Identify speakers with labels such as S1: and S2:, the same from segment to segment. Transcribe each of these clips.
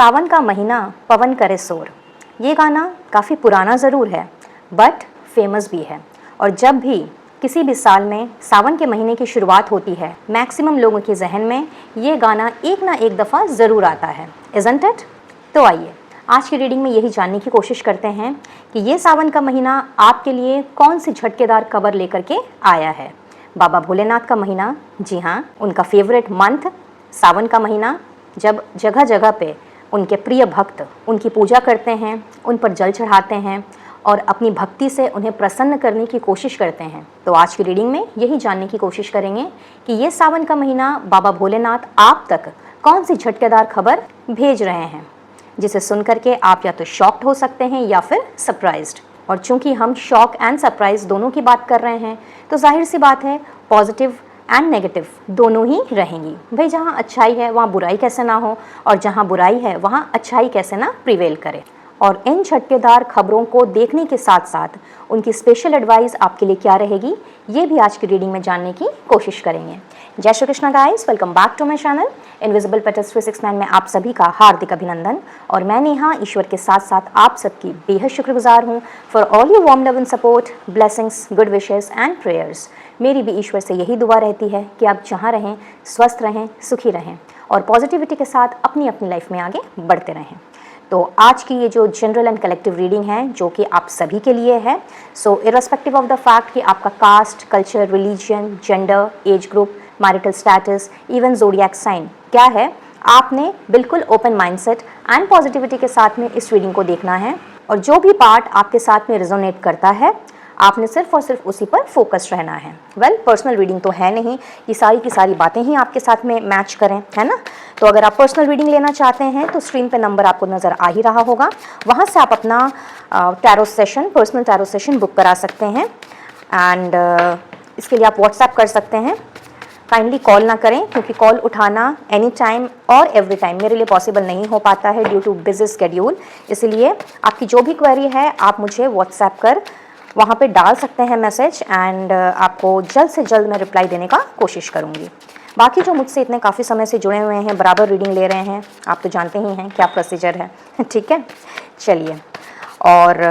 S1: सावन का महीना पवन करे शोर। ये गाना काफ़ी पुराना ज़रूर है बट फेमस भी है, और जब भी किसी भी साल में सावन के महीने की शुरुआत होती है मैक्सिमम लोगों के जहन में ये गाना एक ना एक दफ़ा ज़रूर आता है, इज़न्ट इट? तो आइए आज की रीडिंग में यही जानने की कोशिश करते हैं कि ये सावन का महीना आपके लिए कौन सी झटकेदार खबर लेकर के आया है। बाबा भोलेनाथ का महीना, जी हाँ, उनका फेवरेट मंथ सावन का महीना, जब जगह जगह पे उनके प्रिय भक्त उनकी पूजा करते हैं, उन पर जल चढ़ाते हैं और अपनी भक्ति से उन्हें प्रसन्न करने की कोशिश करते हैं। तो आज की रीडिंग में यही जानने की कोशिश करेंगे कि ये सावन का महीना बाबा भोलेनाथ आप तक कौन सी झटकेदार खबर भेज रहे हैं, जिसे सुनकर के आप या तो शॉक्ड हो सकते हैं या फिर सरप्राइज्ड। और चूंकि हम शॉक एंड सरप्राइज दोनों की बात कर रहे हैं तो जाहिर सी बात है पॉजिटिव एंड नेगेटिव दोनों ही रहेंगी। भाई जहाँ अच्छाई है वहाँ बुराई कैसे ना हो, और जहाँ बुराई है वहाँ अच्छाई कैसे ना प्रिवेल करे। और इन झटकेदार खबरों को देखने के साथ साथ उनकी स्पेशल एडवाइस आपके लिए क्या रहेगी, ये भी आज की रीडिंग में जानने की कोशिश करेंगे। जय Shri Krishna guys, welcome back to my channel invisible petals 369 में आप सभी का हार्दिक अभिनंदन। और मैं नेहा ईश्वर के साथ साथ आप सबकी बेहद शुक्रगुजार हूँ for all your warm love and support, blessings, good wishes and prayers. मेरी भी ईश्वर से यही दुआ रहती है कि आप जहाँ रहें स्वस्थ रहें, सुखी रहें और पॉजिटिविटी के साथ अपनी अपनी लाइफ में आगे बढ़ते रहें। तो आज की ये जो जनरल एंड कलेक्टिव रीडिंग है जो कि आप सभी के लिए है, so irrespective of the fact कि आपका caste, culture, religion, gender, age group, marital status, even zodiac sign क्या है, आपने बिल्कुल ओपन माइंडसेट एंड पॉजिटिविटी के साथ में इस रीडिंग को देखना है। और जो भी पार्ट आपके साथ में रिजोनेट करता है आपने सिर्फ और सिर्फ उसी पर फोकस रहना है। वेल, पर्सनल रीडिंग तो है नहीं कि सारी की सारी बातें ही आपके साथ में मैच करें, है ना। तो अगर आप पर्सनल रीडिंग लेना चाहते हैं तो स्क्रीन पे नंबर आपको नज़र आ ही रहा होगा, वहाँ से आप अपना tarot session, personal tarot session book करा सकते हैं। एंड इसके लिए आप व्हाट्सएप कर सकते हैं। काइंडली कॉल ना करें क्योंकि कॉल उठाना एनी टाइम और एवरी टाइम मेरे लिए पॉसिबल नहीं हो पाता है ड्यू टू बिजी स्केड्यूल। इसलिए आपकी जो भी क्वेरी है आप मुझे व्हाट्सएप कर वहाँ पे डाल सकते हैं मैसेज, एंड आपको जल्द से जल्द मैं रिप्लाई देने का कोशिश करूँगी। बाकी जो मुझसे इतने काफ़ी समय से जुड़े हुए हैं, बराबर रीडिंग ले रहे हैं, आप तो जानते ही हैं क्या प्रोसीजर है ठीक है, चलिए। और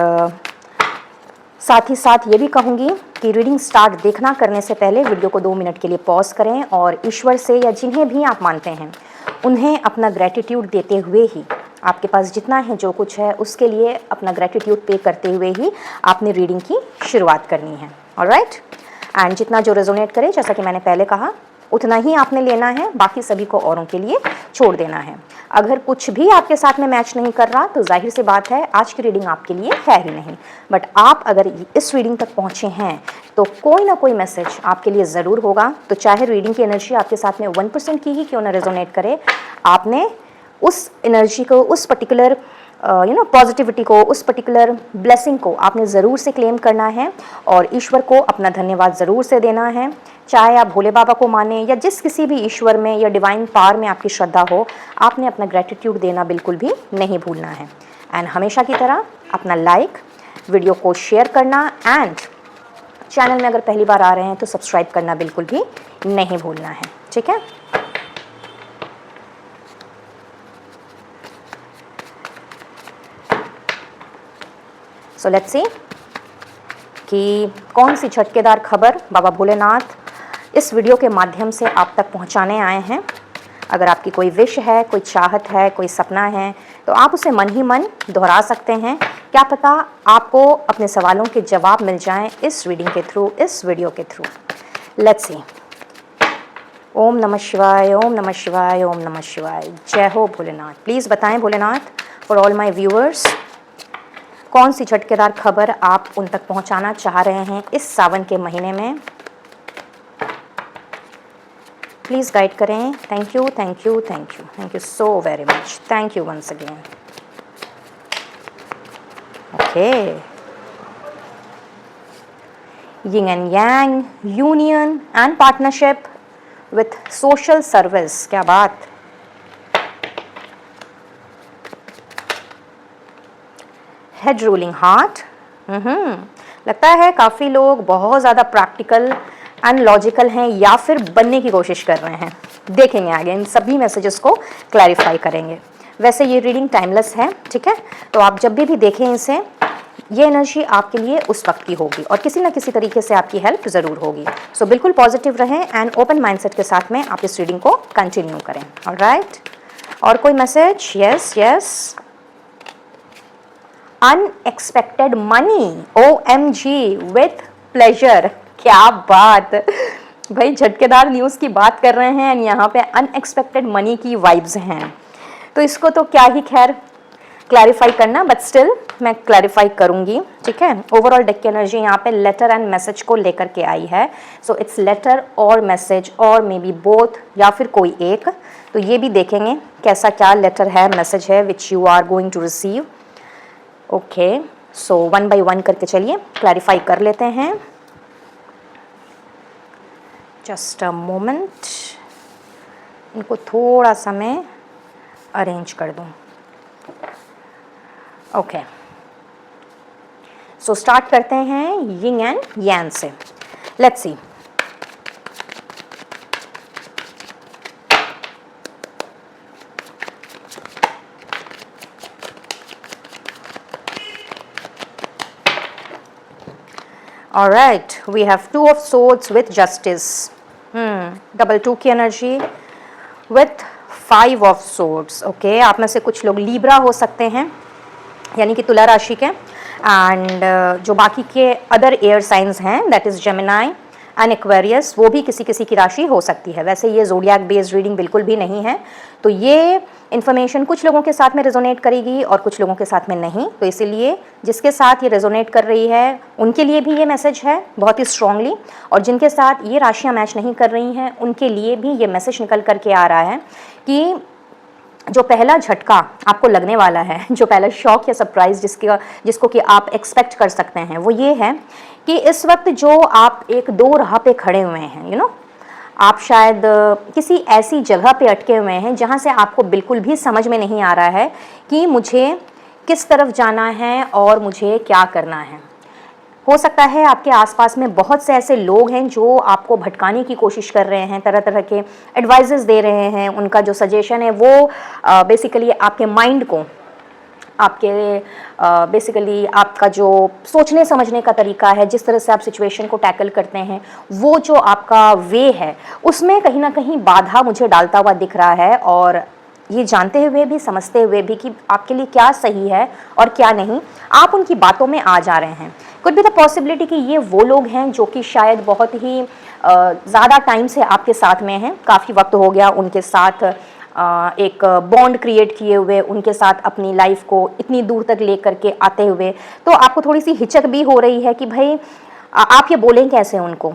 S1: साथ ही साथ ये भी कहूँगी कि रीडिंग स्टार्ट देखना करने से पहले वीडियो को 2 मिनट के लिए पॉज करें और ईश्वर से या जिन्हें भी आप मानते हैं उन्हें अपना ग्रेटिट्यूड देते हुए ही, आपके पास जितना है जो कुछ है उसके लिए अपना ग्रेटिट्यूड पे करते हुए ही आपने रीडिंग की शुरुआत करनी है। ऑलराइट, एंड जितना जो रेजोनेट करे, जैसा कि मैंने पहले कहा, उतना ही आपने लेना है, बाकी सभी को औरों के लिए छोड़ देना है। अगर कुछ भी आपके साथ में मैच नहीं कर रहा तो जाहिर सी बात है आज की रीडिंग आपके लिए है ही नहीं। बट आप अगर इस रीडिंग तक पहुँचे हैं तो कोई ना कोई मैसेज आपके लिए ज़रूर होगा। तो चाहे रीडिंग की एनर्जी आपके साथ में 1% की ही क्यों ना रेजोनेट करे, आपने उस एनर्जी को, उस पर्टिकुलर पॉजिटिविटी को, उस पर्टिकुलर ब्लेसिंग को आपने ज़रूर से क्लेम करना है और ईश्वर को अपना धन्यवाद ज़रूर से देना है। चाहे आप भोले बाबा को माने या जिस किसी भी ईश्वर में या डिवाइन पावर में आपकी श्रद्धा हो, आपने अपना ग्रेटिट्यूड देना बिल्कुल भी नहीं भूलना है। एंड हमेशा की तरह अपना लाइक, वीडियो को शेयर करना, एंड चैनल में अगर पहली बार आ रहे हैं तो सब्सक्राइब करना बिल्कुल भी नहीं भूलना है, ठीक है। सो लेट्स सी कि कौन सी झटकेदार खबर बाबा भोलेनाथ इस वीडियो के माध्यम से आप तक पहुंचाने आए हैं। अगर आपकी कोई विश है, कोई चाहत है, कोई सपना है तो आप उसे मन ही मन दोहरा सकते हैं। क्या पता आपको अपने सवालों के जवाब मिल जाएं इस रीडिंग के थ्रू, इस वीडियो के थ्रू। Let's see. ओम नमः शिवाय, ओम नमः शिवाय, ओम नमः शिवाय। जय हो भोलेनाथ। प्लीज़ बताएं Bholenath, for all my viewers, कौन सी झटकेदार खबर आप उन तक पहुंचाना चाह रहे हैं इस सावन के महीने में। प्लीज़ गाइड करें। Thank you, thank you, thank you, thank you so very much. Thank you once again. Okay, yin and yang, union and partnership with social service. क्या बात। Head ruling heart. लगता है काफ़ी लोग बहुत ज़्यादा प्रैक्टिकल एंड लॉजिकल हैं या फिर बनने की कोशिश कर रहे हैं। देखेंगे आगे, इन सभी मैसेजेस को क्लैरिफाई करेंगे। वैसे ये रीडिंग टाइमलेस है, ठीक है, तो आप जब भी देखें इसे, ये एनर्जी आपके लिए उस वक्त की होगी और किसी ना किसी तरीके से आपकी हेल्प ज़रूर होगी। सो बिल्कुल पॉजिटिव रहें एंड ओपन माइंडसेट के साथ में आप इस रीडिंग को कंटिन्यू करें। ऑलराइट, और कोई message? Yes yes, unexpected money, OMG, with pleasure. क्या बात भाई, झटकेदार न्यूज़ की बात कर रहे हैं, यहाँ पे अनएक्सपेक्टेड मनी की वाइब्स हैं, तो इसको तो क्या ही खैर क्लैरिफाई करना, बट स्टिल मैं क्लैरिफाई करूंगी, ठीक है। ओवरऑल डेक की एनर्जी यहाँ पे लेटर एंड मैसेज को लेकर के आई है, सो इट्स लेटर और मैसेज और मे बी बोथ, या फिर कोई एक, तो ये भी देखेंगे कैसा क्या लेटर है, मैसेज है which you are going to receive. Okay, so one by one करके चलिए क्लैरिफाई कर लेते हैं। जस्ट अ मोमेंट, इनको थोड़ा सा मैं अरेंज कर दूं। ओके, सो स्टार्ट करते हैं यिंग एंड यांग से। Let's see. Alright, we have 2 of swords with justice, double 2 की energy with 5 of swords. Okay, आप में से कुछ लोग लीब्रा हो सकते हैं, यानी कि तुला राशि के, एंड जो बाकी के अदर एयर साइंस हैं, that is Gemini and Aquarius, वो भी किसी किसी की राशि हो सकती है। वैसे ये ज़ोडिएक बेस्ड रीडिंग बिल्कुल भी नहीं है, तो ये इन्फॉर्मेशन कुछ लोगों के साथ में रेजोनेट करेगी और कुछ लोगों के साथ में नहीं, तो इसीलिए जिसके साथ ये रेजोनेट कर रही है उनके लिए भी ये मैसेज है बहुत ही स्ट्रांगली, और जिनके साथ ये राशियाँ मैच नहीं कर रही हैं उनके लिए भी ये मैसेज निकल करके आ रहा है कि जो पहला झटका आपको लगने वाला है, जो पहला शॉक या सरप्राइज जिसको कि आप एक्सपेक्ट कर सकते हैं, वो ये है कि इस वक्त जो आप एक दो राह पे खड़े हुए हैं, आप शायद किसी ऐसी जगह पे अटके हुए हैं जहाँ से आपको बिल्कुल भी समझ में नहीं आ रहा है कि मुझे किस तरफ जाना है और मुझे क्या करना है। हो सकता है आपके आसपास में बहुत से ऐसे लोग हैं जो आपको भटकाने की कोशिश कर रहे हैं, तरह तरह के एडवाइजेस दे रहे हैं, उनका जो सजेशन है वो बेसिकली आपके माइंड को, आपके बेसिकली आपका जो सोचने समझने का तरीका है, जिस तरह से आप सिचुएशन को टैकल करते हैं, वो जो आपका वे है उसमें कहीं ना कहीं बाधा मुझे डालता हुआ दिख रहा है, और ये जानते हुए भी समझते हुए भी कि आपके लिए क्या सही है और क्या नहीं, आप उनकी बातों में आ जा रहे हैं। कुड बी द पॉसिबिलिटी कि ये वो लोग हैं जो कि शायद बहुत ही ज़्यादा टाइम से आपके साथ में हैं, काफ़ी वक्त हो गया उनके साथ एक बॉन्ड क्रिएट किए हुए, उनके साथ अपनी लाइफ को इतनी दूर तक ले करके आते हुए, तो आपको थोड़ी सी हिचक भी हो रही है कि भाई आप ये बोलें कैसे उनको,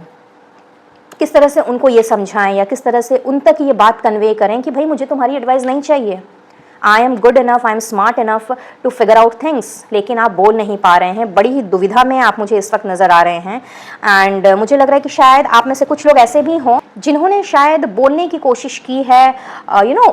S1: किस तरह से उनको ये समझाएं या किस तरह से उन तक ये बात कन्वे करें कि भाई मुझे तुम्हारी एडवाइस नहीं चाहिए, I am good enough, I am smart enough to figure out things, लेकिन आप बोल नहीं पा रहे हैं। बड़ी ही दुविधा में आप मुझे इस वक्त नज़र आ रहे हैं, एंड मुझे लग रहा है कि शायद आप में से कुछ लोग ऐसे भी हों जिन्होंने शायद बोलने की कोशिश की है,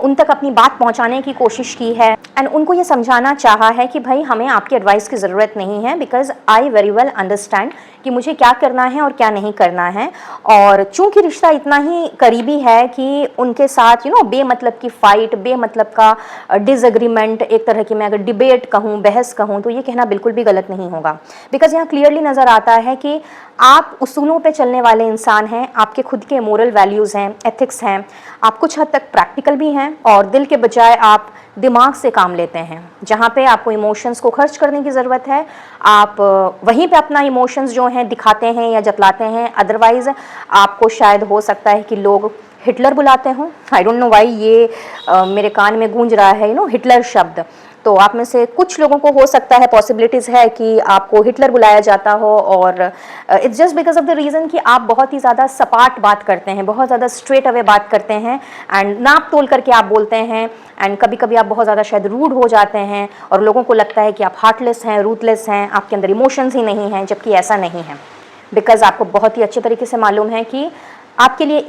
S1: उन तक अपनी बात पहुंचाने की कोशिश की है, एंड उनको ये समझाना चाहा है कि भाई हमें आपकी एडवाइस की ज़रूरत नहीं है, because I very well understand कि मुझे क्या करना है और क्या नहीं करना है। और चूंकि रिश्ता इतना ही करीबी है कि उनके साथ बेमतलब की फ़ाइट, बेमतलब का डिसएग्रीमेंट, एक तरह की मैं अगर डिबेट कहूँ, बहस कहूँ, तो ये कहना बिल्कुल भी गलत नहीं होगा, बिकॉज यहाँ क्लियरली नज़र आता है कि आप उसूलों पे चलने वाले इंसान हैं, आपके खुद के मोरल वैल्यूज़ हैं, एथिक्स हैं, आप कुछ हद तक प्रैक्टिकल भी हैं, और दिल के बजाय आप दिमाग से काम लेते हैं। जहाँ पे आपको इमोशंस को खर्च करने की ज़रूरत है, आप वहीं पे अपना इमोशंस जो हैं दिखाते हैं या जतलाते हैं, अदरवाइज़ आपको शायद हो सकता है कि लोग हिटलर बुलाते हों। आई डोंट नो वाई ये मेरे कान में गूंज रहा है हिटलर शब्द, तो आप में से कुछ लोगों को हो सकता है, पॉसिबिलिटीज़ है कि आपको हिटलर बुलाया जाता हो, और it's just because of the reason कि आप बहुत ही ज़्यादा सपाट बात करते हैं, बहुत ज़्यादा स्ट्रेट अवे बात करते हैं, एंड नाप तोल करके आप बोलते हैं, एंड कभी कभी आप बहुत ज़्यादा शायद रूड हो जाते हैं और लोगों को लगता है कि आप हार्टलेस हैं, रूथलेस हैं, आपके अंदर इमोशंस ही नहीं हैं, जबकि ऐसा नहीं है, बिकॉज आपको बहुत ही अच्छे तरीके से मालूम है कि आपके लिए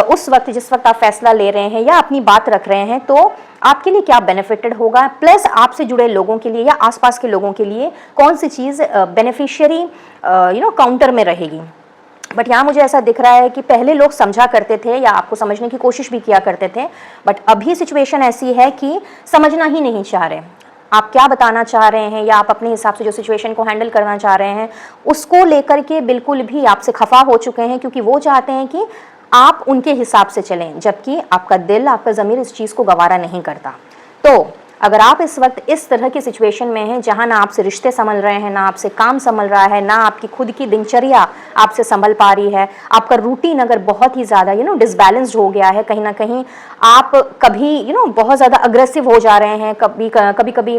S1: उस वक्त जिस वक्त आप फैसला ले रहे हैं या अपनी बात रख रहे हैं, तो आपके लिए क्या बेनिफिटेड होगा, प्लस आपसे जुड़े लोगों के लिए या आसपास के लोगों के लिए कौन सी चीज़ बेनिफिशियरी काउंटर में रहेगी। बट यहाँ मुझे ऐसा दिख रहा है कि पहले लोग समझा करते थे या आपको समझने की कोशिश भी किया करते थे, बट अभी सिचुएशन ऐसी है कि समझना ही नहीं चाह रहे। आप क्या बताना चाह रहे हैं या आप अपने हिसाब से जो सिचुएशन को हैंडल करना चाह रहे हैं उसको लेकर के बिल्कुल भी आपसे खफा हो चुके हैं, क्योंकि वो चाहते हैं कि आप उनके हिसाब से चलें, जबकि आपका दिल, आपका ज़मीर इस चीज़ को गवारा नहीं करता। तो अगर आप इस वक्त इस तरह की सिचुएशन में हैं जहां ना आपसे रिश्ते संभल रहे हैं, ना आपसे काम संभल रहा है, ना आपकी खुद की दिनचर्या आपसे संभल पा रही है, आपका रूटीन अगर बहुत ही ज़्यादा डिसबैलेंस्ड हो गया है, कहीं ना कहीं आप कभी बहुत ज़्यादा अग्रेसिव हो जा रहे हैं, कभी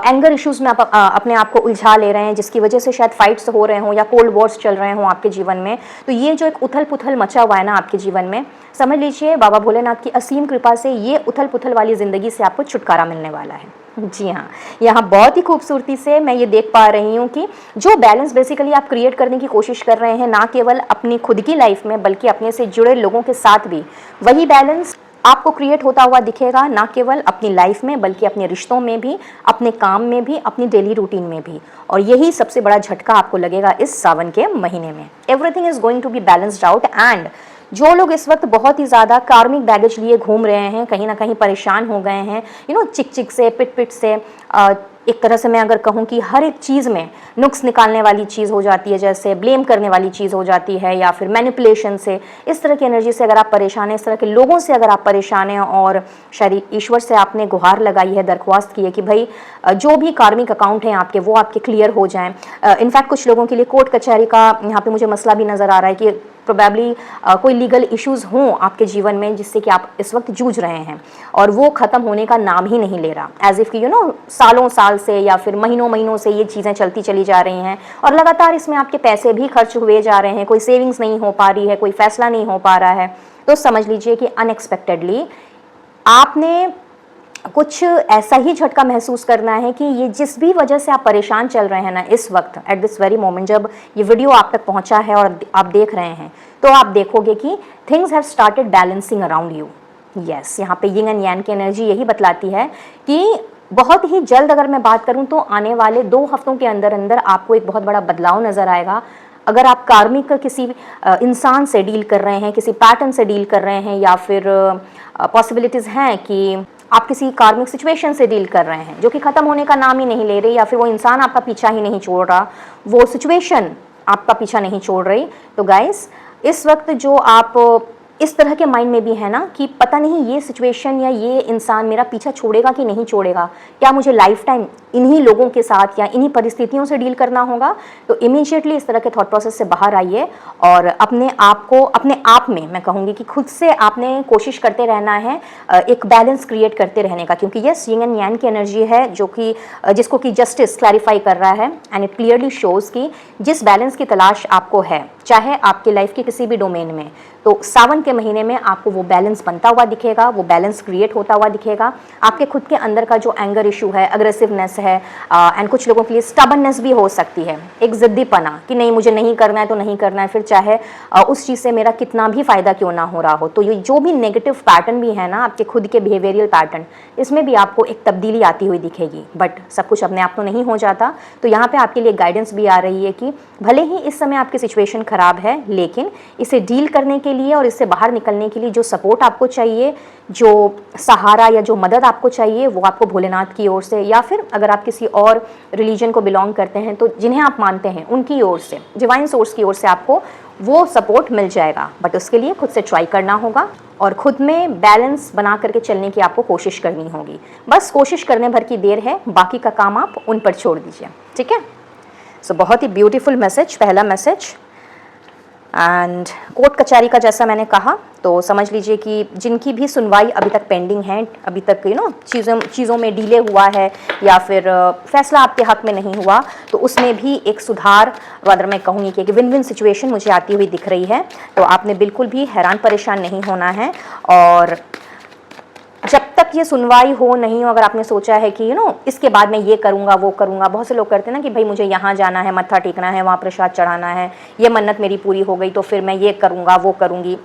S1: एंगर इश्यूज़ में आप अपने आप को उलझा ले रहे हैं, जिसकी वजह से शायद फाइट्स हो रहे हों या कोल्ड वॉर्स चल रहे हों आपके जीवन में, तो ये जो एक उथल पुथल मचा हुआ है ना आपके जीवन में, समझ लीजिए बाबा भोलेनाथ की असीम कृपा से ये उथल पुथल वाली ज़िंदगी से आपको छुटकारा मिलने वाला है। जी हाँ, यहाँ बहुत ही खूबसूरती से मैं ये देख पा रही हूँ कि जो बैलेंस बेसिकली आप क्रिएट करने की कोशिश कर रहे हैं, ना केवल अपनी खुद की लाइफ में बल्कि अपने से जुड़े लोगों के साथ भी, वही बैलेंस आपको क्रिएट होता हुआ दिखेगा, ना केवल अपनी लाइफ में बल्कि अपने रिश्तों में भी, अपने काम में भी, अपनी डेली रूटीन में भी। और यही सबसे बड़ा झटका आपको लगेगा इस सावन के महीने में। Everything is going to be balanced out. And जो लोग इस वक्त बहुत ही ज़्यादा कार्मिक बैगेज लिए घूम रहे हैं, कहीं ना कहीं परेशान हो गए हैं, चिक चिक से, पिट पिट से, एक तरह से मैं अगर कहूँ कि हर एक चीज़ में नुक्स निकालने वाली चीज़ हो जाती है, जैसे ब्लेम करने वाली चीज़ हो जाती है, या फिर मैनिपुलेशन से, इस तरह की एनर्जी से अगर आप परेशान हैं, इस तरह के लोगों से अगर आप परेशान हैं, और शायद ईश्वर से आपने गुहार लगाई है, दरख्वास्त की है कि भाई जो भी कार्मिक अकाउंट हैं आपके, वो आपके क्लियर हो जाएं। इनफैक्ट कुछ लोगों के लिए कोर्ट कचहरी का यहाँ पे मुझे मसला भी नज़र आ रहा है कि प्रोबेबली कोई लीगल इश्यूज़ हों आपके जीवन में जिससे कि आप इस वक्त जूझ रहे हैं, और वो ख़त्म होने का नाम ही नहीं ले रहा, एज इफ़ कि सालों साल से या फिर महीनों महीनों से ये चीज़ें चलती चली जा रही हैं, और लगातार इसमें आपके पैसे भी खर्च हुए जा रहे हैं, कोई सेविंग्स नहीं हो पा रही है, कोई फैसला नहीं हो पा रहा है। तो समझ लीजिए कि अनएक्सपेक्टेडली आपने कुछ ऐसा ही झटका महसूस करना है कि ये जिस भी वजह से आप परेशान चल रहे हैं ना इस वक्त, एट दिस वेरी मोमेंट, जब ये वीडियो आप तक पहुंचा है और आप देख रहे हैं, तो आप देखोगे कि things have started balancing around you. Yes, यहाँ पे यिंग एंड यांग की एनर्जी यही बतलाती है कि बहुत ही जल्द, अगर मैं बात करूँ तो आने वाले 2 हफ्तों के अंदर अंदर आपको एक बहुत बड़ा बदलाव नज़र आएगा। अगर आप कार्मिक किसी इंसान से डील कर रहे हैं, किसी पैटर्न से डील कर रहे हैं, या फिर पॉसिबिलिटीज़ हैं कि आप किसी कार्मिक सिचुएशन से डील कर रहे हैं जो कि ख़त्म होने का नाम ही नहीं ले रही, या फिर वो इंसान आपका पीछा ही नहीं छोड़ रहा, वो सिचुएशन आपका पीछा नहीं छोड़ रही, तो गाइस इस वक्त जो आप इस तरह के माइंड में भी है ना कि पता नहीं ये सिचुएशन या ये इंसान मेरा पीछा छोड़ेगा कि नहीं छोड़ेगा, क्या मुझे लाइफ टाइम इन्हीं लोगों के साथ या इन्हीं परिस्थितियों से डील करना होगा, तो इमीडिएटली इस तरह के थॉट प्रोसेस से बाहर आइए और अपने आप को, अपने आप में मैं कहूँगी कि खुद से आपने कोशिश करते रहना है एक बैलेंस क्रिएट करते रहने का, क्योंकि यस यिंग एंड यांग की एनर्जी है जो कि जिसको कि जस्टिस क्लैरिफाई कर रहा है, एंड इट क्लियरली शोज़ कि जिस बैलेंस की तलाश आपको है, चाहे आपकी लाइफ के किसी भी डोमेन में, तो सावन के महीने में आपको वो बैलेंस बनता हुआ दिखेगा, वो बैलेंस क्रिएट होता हुआ दिखेगा। आपके खुद के अंदर का जो एंगर इशू है, अग्रेसिवनेस है, एंड कुछ लोगों के लिए स्टबननेस भी हो सकती है, एक ज़िद्दीपना कि नहीं मुझे नहीं करना है तो नहीं करना है, फिर चाहे उस चीज़ से मेरा कितना भी फ़ायदा क्यों ना हो रहा हो। तो ये जो भी नेगेटिव पैटर्न भी है ना, आपके खुद के बिहेवियरल पैटर्न, इसमें भी आपको एक तब्दीली आती हुई दिखेगी। बट सब कुछ अपने आप तो नहीं हो जाता, तो यहाँ पर आपके लिए गाइडेंस भी आ रही है कि भले ही इस समय आपकी सिचुएशन ख़राब है, लेकिन इसे डील करने के लिए और इससे बाहर निकलने के लिए जो सपोर्ट आपको चाहिए, जो सहारा या जो मदद आपको चाहिए, वो आपको भोलेनाथ की ओर से, या फिर अगर आप किसी और रिलीजन को बिलोंग करते हैं तो जिन्हें आप मानते हैं उनकी ओर से, डिवाइन सोर्स की ओर से आपको वो सपोर्ट मिल जाएगा। बट उसके लिए खुद से ट्राई करना होगा और खुद में बैलेंस बना करके चलने की आपको कोशिश करनी होगी। बस कोशिश करने भर की देर है, बाकी का काम आप उन पर छोड़ दीजिए, ठीक है। सो बहुत ही ब्यूटीफुल मैसेज, पहला मैसेज। एंड कोर्ट कचहरी का जैसा मैंने कहा, तो समझ लीजिए कि जिनकी भी सुनवाई अभी तक पेंडिंग है, अभी तक चीज़ों में डिले हुआ है या फिर फैसला आपके हक में नहीं हुआ, तो उसमें भी एक सुधार, रादर मैं कहूँगी कि एक विन विन सिचुएशन मुझे आती हुई दिख रही है। तो आपने बिल्कुल भी हैरान परेशान नहीं होना है, और जब तक ये सुनवाई हो नहीं हो, अगर आपने सोचा है कि इसके बाद मैं ये करूँगा वो करूँगा, बहुत से लोग करते हैं ना कि भाई मुझे यहाँ जाना है, मत्था टेकना है, वहाँ प्रसाद चढ़ाना है, ये मन्नत मेरी पूरी हो गई तो फिर मैं ये करूँगा वो करूँगी।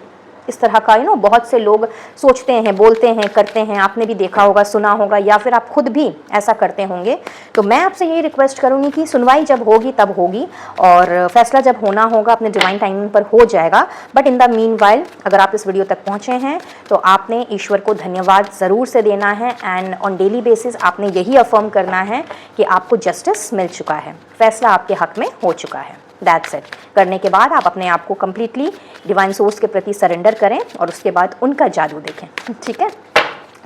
S1: इस तरह का बहुत से लोग सोचते हैं, बोलते हैं, करते हैं। आपने भी देखा होगा, सुना होगा, या फिर आप खुद भी ऐसा करते होंगे। तो मैं आपसे यही रिक्वेस्ट करूँगी कि सुनवाई जब होगी तब होगी, और फैसला जब होना होगा अपने डिवाइन टाइमिंग पर हो जाएगा। But in the mean while अगर आप इस वीडियो तक पहुँचे हैं तो आपने ईश्वर को धन्यवाद ज़रूर से देना है, एंड ऑन डेली बेसिस आपने यही अफर्म करना है कि आपको जस्टिस मिल चुका है, फैसला आपके हक में हो चुका है। That's it. करने के बाद आप अपने आप को कम्प्लीटली डिवाइन सोर्स के प्रति सरेंडर करें और उसके बाद उनका जादू देखें। ठीक है,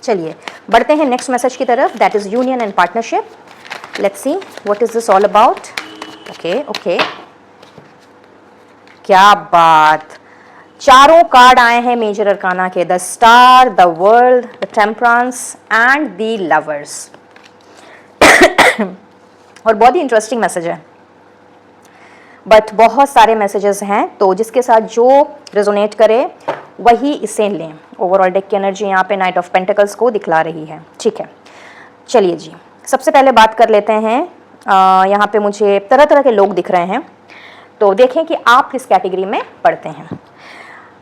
S1: चलिए बढ़ते हैं नेक्स्ट मैसेज की तरफ, that is union and partnership. Let's see what is this all about. Okay, क्या बात, चारों कार्ड आए हैं मेजर अरकाना के, the star, the world, the temperance and the lovers. और बहुत ही इंटरेस्टिंग मैसेज है, बट बहुत सारे मैसेजेस हैं, तो जिसके साथ जो रेजोनेट करे वही इसे लें। ओवरऑल डेक की एनर्जी यहाँ पे नाइट ऑफ पेंटिकल्स को दिखला रही है। ठीक है, चलिए जी, सबसे पहले बात कर लेते हैं। यहाँ पे मुझे तरह तरह के लोग दिख रहे हैं, तो देखें कि आप किस कैटेगरी में पढ़ते हैं।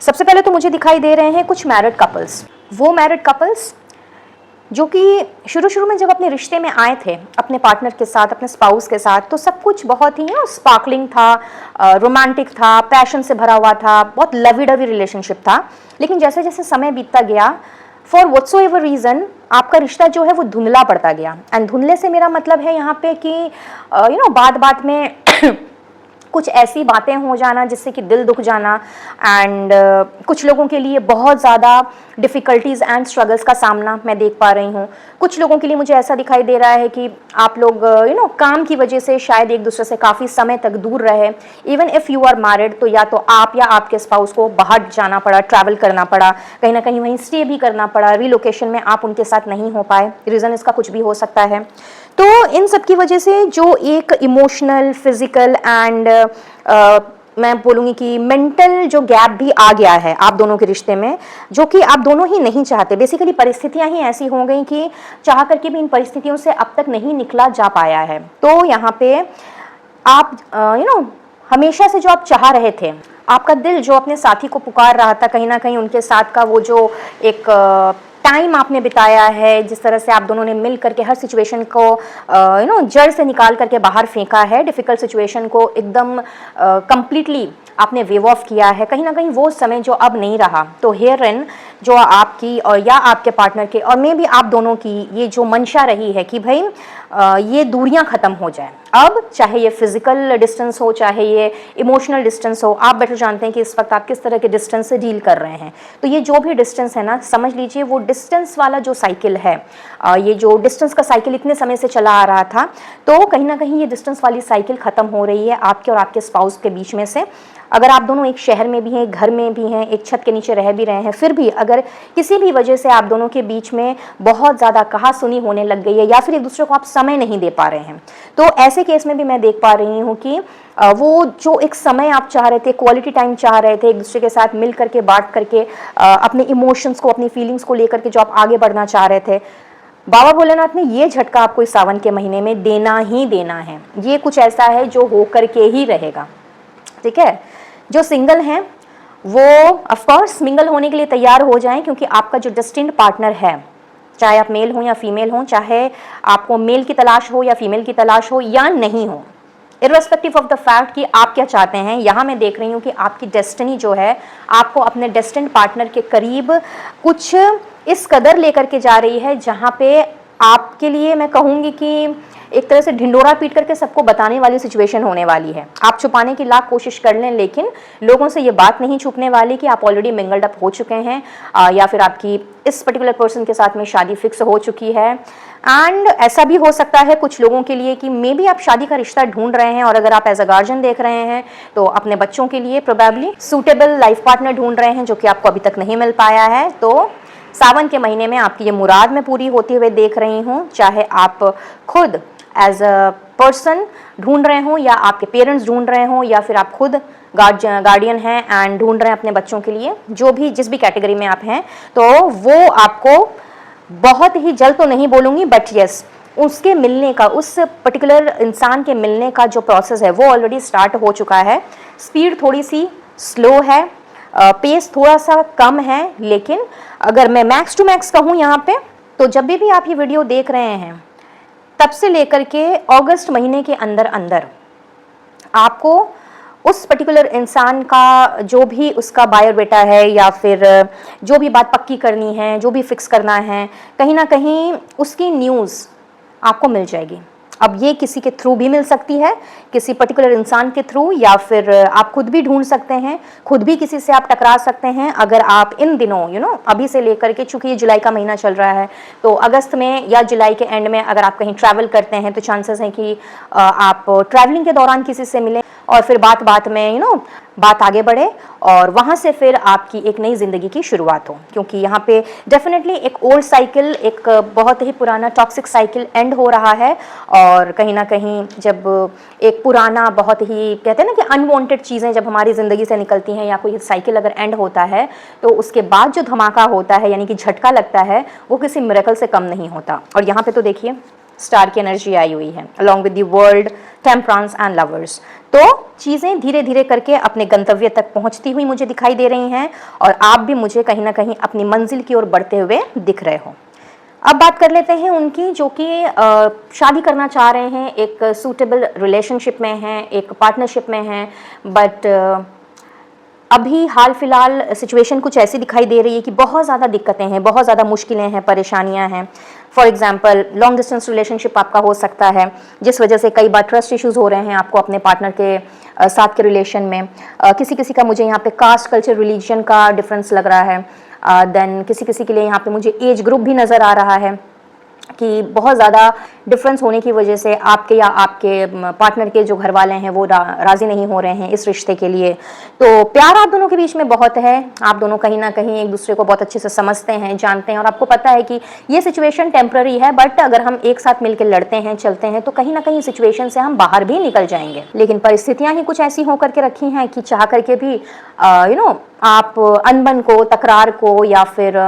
S1: सबसे पहले तो मुझे दिखाई दे रहे हैं कुछ मैरिड कपल्स। वो मैरिड कपल्स जो कि शुरू में जब अपने रिश्ते में आए थे अपने पार्टनर के साथ, अपने स्पाउस के साथ, तो सब कुछ बहुत ही स्पार्कलिंग था, रोमांटिक था, पैशन से भरा हुआ था, बहुत लवी डवी रिलेशनशिप था। लेकिन जैसे जैसे समय बीतता गया, फॉर व्हाट्सोएवर रीज़न आपका रिश्ता जो है वो धुंधला पड़ता गया। एंड धुंधले से मेरा मतलब है यहाँ पे कि बात में कुछ ऐसी बातें हो जाना जिससे कि दिल दुख जाना, एंड कुछ लोगों के लिए बहुत ज़्यादा डिफ़िकल्टीज़ एंड स्ट्रगल्स का सामना मैं देख पा रही हूँ। कुछ लोगों के लिए मुझे ऐसा दिखाई दे रहा है कि आप लोग काम की वजह से शायद एक दूसरे से काफ़ी समय तक दूर रहे। Even if you are married, तो या तो आप या आपके स्पाउस को बाहर जाना पड़ा, ट्रैवल करना पड़ा, कहीं ना कहीं वहीं स्टे भी करना पड़ा, रिलोकेशन में आप उनके साथ नहीं हो पाए। रीज़न इसका कुछ भी हो सकता है। तो इन सब की वजह से जो एक इमोशनल, फिजिकल एंड मैं बोलूँगी कि मेंटल जो गैप भी आ गया है आप दोनों के रिश्ते में, जो कि आप दोनों ही नहीं चाहते। बेसिकली परिस्थितियां ही ऐसी हो गई कि चाह करके भी इन परिस्थितियों से अब तक नहीं निकला जा पाया है। तो यहाँ पे आप हमेशा से जो आप चाह रहे थे, आपका दिल जो अपने साथी को पुकार रहा था, कहीं ना कहीं उनके साथ का वो जो एक टाइम आपने बिताया है, जिस तरह से आप दोनों ने मिल करके हर सिचुएशन को जड़ से निकाल करके बाहर फेंका है, डिफ़िकल्ट सिचुएशन को एकदम कंप्लीटली आपने वेव ऑफ किया है, कहीं ना कहीं वो समय जो अब नहीं रहा। तो हेयर इन जो आपकी और या आपके पार्टनर के और मे भी आप दोनों की ये जो मंशा रही है कि भाई ये दूरियां ख़त्म हो जाए। अब चाहे ये फिजिकल डिस्टेंस हो, चाहे ये इमोशनल डिस्टेंस हो, आप बेटर जानते हैं कि इस वक्त आप किस तरह के डिस्टेंस से डील कर रहे हैं। तो ये जो भी डिस्टेंस है ना, समझ लीजिए वो डिस्टेंस वाला जो साइकिल है, ये जो डिस्टेंस का साइकिल इतने समय से चला आ रहा था, तो कहीं ना कहीं ये डिस्टेंस वाली साइकिल ख़त्म हो रही है आपके और आपके स्पाउस के बीच में से। अगर आप दोनों एक शहर में भी हैं, एक घर में भी हैं, एक छत के नीचे रह भी रहे हैं, फिर भी अगर किसी भी वजह से आप दोनों के बीच में बहुत ज़्यादा कहा-सुनी होने लग गई है या फिर एक दूसरे को आप समय नहीं दे पा रहे हैं, तो ऐसे केस में भी मैं देख पा रही हूँ कि वो जो एक समय आप चाह रहे थे, क्वालिटी टाइम चाह रहे थे, एक दूसरे के साथ मिल करके, बांट करके, अपने इमोशंस को, अपनी फीलिंग्स को लेकर के जो आप आगे बढ़ना चाह रहे थे, बाबा भोलेनाथ ने ये झटका आपको इस सावन के महीने में देना ही देना है। ये कुछ ऐसा है जो हो करके ही रहेगा। ठीक है, जो सिंगल हैं वो ऑफ कोर्स मिंगल होने के लिए तैयार हो जाएं, क्योंकि आपका जो डेस्टिन्ड पार्टनर है, चाहे आप मेल हो या फीमेल हो, चाहे आपको मेल की तलाश हो या फीमेल की तलाश हो या नहीं हो, इर्रेस्पेक्टिव ऑफ द फैक्ट कि आप क्या चाहते हैं, यहाँ मैं देख रही हूँ कि आपकी डेस्टिनी जो है आपको अपने डेस्टिन्ड पार्टनर के करीब कुछ इस कदर लेकर के जा रही है, जहाँ पे आपके लिए मैं कहूँगी कि एक तरह से ढिंडोरा पीट करके सबको बताने वाली सिचुएशन होने वाली है। आप छुपाने की लाख कोशिश कर लें, लेकिन लोगों से ये बात नहीं छुपने वाली कि आप ऑलरेडी मिंगल्ड अप हो चुके हैं, या फिर आपकी इस पर्टिकुलर पर्सन के साथ में शादी फिक्स हो चुकी है। एंड ऐसा भी हो सकता है कुछ लोगों के लिए कि मे बी आप शादी का रिश्ता ढूंढ रहे हैं, और अगर आप एज अ गार्जियन देख रहे हैं तो अपने बच्चों के लिए प्रोबेबली सूटेबल लाइफ पार्टनर ढूंढ रहे हैं, जो कि आपको अभी तक नहीं मिल पाया है। तो सावन के महीने में आपकी ये मुराद में पूरी होती हुए देख रही हूँ, चाहे आप खुद एज अ पर्सन ढूंढ रहे हो, या आपके पेरेंट्स ढूंढ रहे हो, या फिर आप खुद गार्डियन हैं एंड ढूंढ रहे हैं अपने बच्चों के लिए, जो भी जिस भी कैटेगरी में आप हैं, तो वो आपको बहुत ही जल्द तो नहीं बोलूँगी, बट यस, उसके मिलने का, उस पर्टिकुलर इंसान के मिलने का जो प्रोसेस है वो ऑलरेडी स्टार्ट हो चुका है। स्पीड थोड़ी सी स्लो है, पेस थोड़ा सा कम है, लेकिन अगर मैं मैक्स टू मैक्स कहूँ यहाँ पे, तो जब भी आप ये वीडियो देख रहे हैं तब से लेकर के अगस्त महीने के अंदर अंदर आपको उस पर्टिकुलर इंसान का जो भी उसका बायोडेटा है या फिर जो भी बात पक्की करनी है, जो भी फिक्स करना है, कहीं ना कहीं उसकी न्यूज़ आपको मिल जाएगी। अब ये किसी के थ्रू भी मिल सकती है, किसी पर्टिकुलर इंसान के थ्रू, या फिर आप खुद भी ढूंढ सकते हैं, खुद भी किसी से आप टकरा सकते हैं। अगर आप इन दिनों अभी से लेकर के, चूंकि ये जुलाई का महीना चल रहा है, तो अगस्त में या जुलाई के एंड में अगर आप कहीं ट्रैवल करते हैं तो चांसेस हैं कि आप ट्रैवलिंग के दौरान किसी से मिलें और फिर बात में बात आगे बढ़े और वहाँ से फिर आपकी एक नई ज़िंदगी की शुरुआत हो। क्योंकि यहाँ पे डेफिनेटली एक ओल्ड साइकिल, एक बहुत ही पुराना टॉक्सिक साइकिल एंड हो रहा है। और कहीं ना कहीं जब एक पुराना, बहुत ही कहते हैं ना कि अनवांटेड चीज़ें जब हमारी ज़िंदगी से निकलती हैं या कोई साइकिल अगर एंड होता है, तो उसके बाद जो धमाका होता है, यानी कि झटका लगता है, वो किसी मिरेकल से कम नहीं होता। और यहाँ पे तो देखिए स्टार की एनर्जी आई हुई है, along with the world, temperance and lovers. तो चीज़ें धीरे धीरे करके अपने गंतव्य तक पहुंचती हुई मुझे दिखाई दे रही हैं और आप भी मुझे कहीं ना कहीं अपनी मंजिल की ओर बढ़ते हुए दिख रहे हो। अब बात कर लेते हैं उनकी, जो कि शादी करना चाह रहे हैं, एक सूटेबल रिलेशनशिप में हैं, एक पार्टनरशिप में हैं, बट अभी हाल फिलहाल सिचुएशन कुछ ऐसी दिखाई दे रही है कि बहुत ज़्यादा दिक्कतें हैं, बहुत ज़्यादा मुश्किलें हैं, परेशानियां हैं। For example long distance relationship आपका हो सकता है, जिस वजह से कई बार ट्रस्ट इश्यूज हो रहे हैं आपको अपने पार्टनर के साथ के रिलेशन में। किसी किसी का मुझे यहाँ पे कास्ट, कल्चर, रिलीजन का डिफरेंस लग रहा है। देन किसी किसी के लिए यहाँ पे मुझे एज ग्रुप भी नज़र आ रहा है कि बहुत ज़्यादा डिफरेंस होने की वजह से आपके या आपके पार्टनर के जो घर वाले हैं वो राज़ी नहीं हो रहे हैं इस रिश्ते के लिए। तो प्यार आप दोनों के बीच में बहुत है, आप दोनों कहीं ना कहीं एक दूसरे को बहुत अच्छे से समझते हैं, जानते हैं, और आपको पता है कि ये सिचुएशन टेम्प्ररी है, बट अगर हम एक साथ मिलकर लड़ते हैं, चलते हैं, तो कहीं ना कहीं सिचुएशन से हम बाहर भी निकल जाएंगे। लेकिन परिस्थितियाँ ही कुछ ऐसी होकर के रखी हैं कि चाह करके भी आप अनबन को, तकरार को, या फिर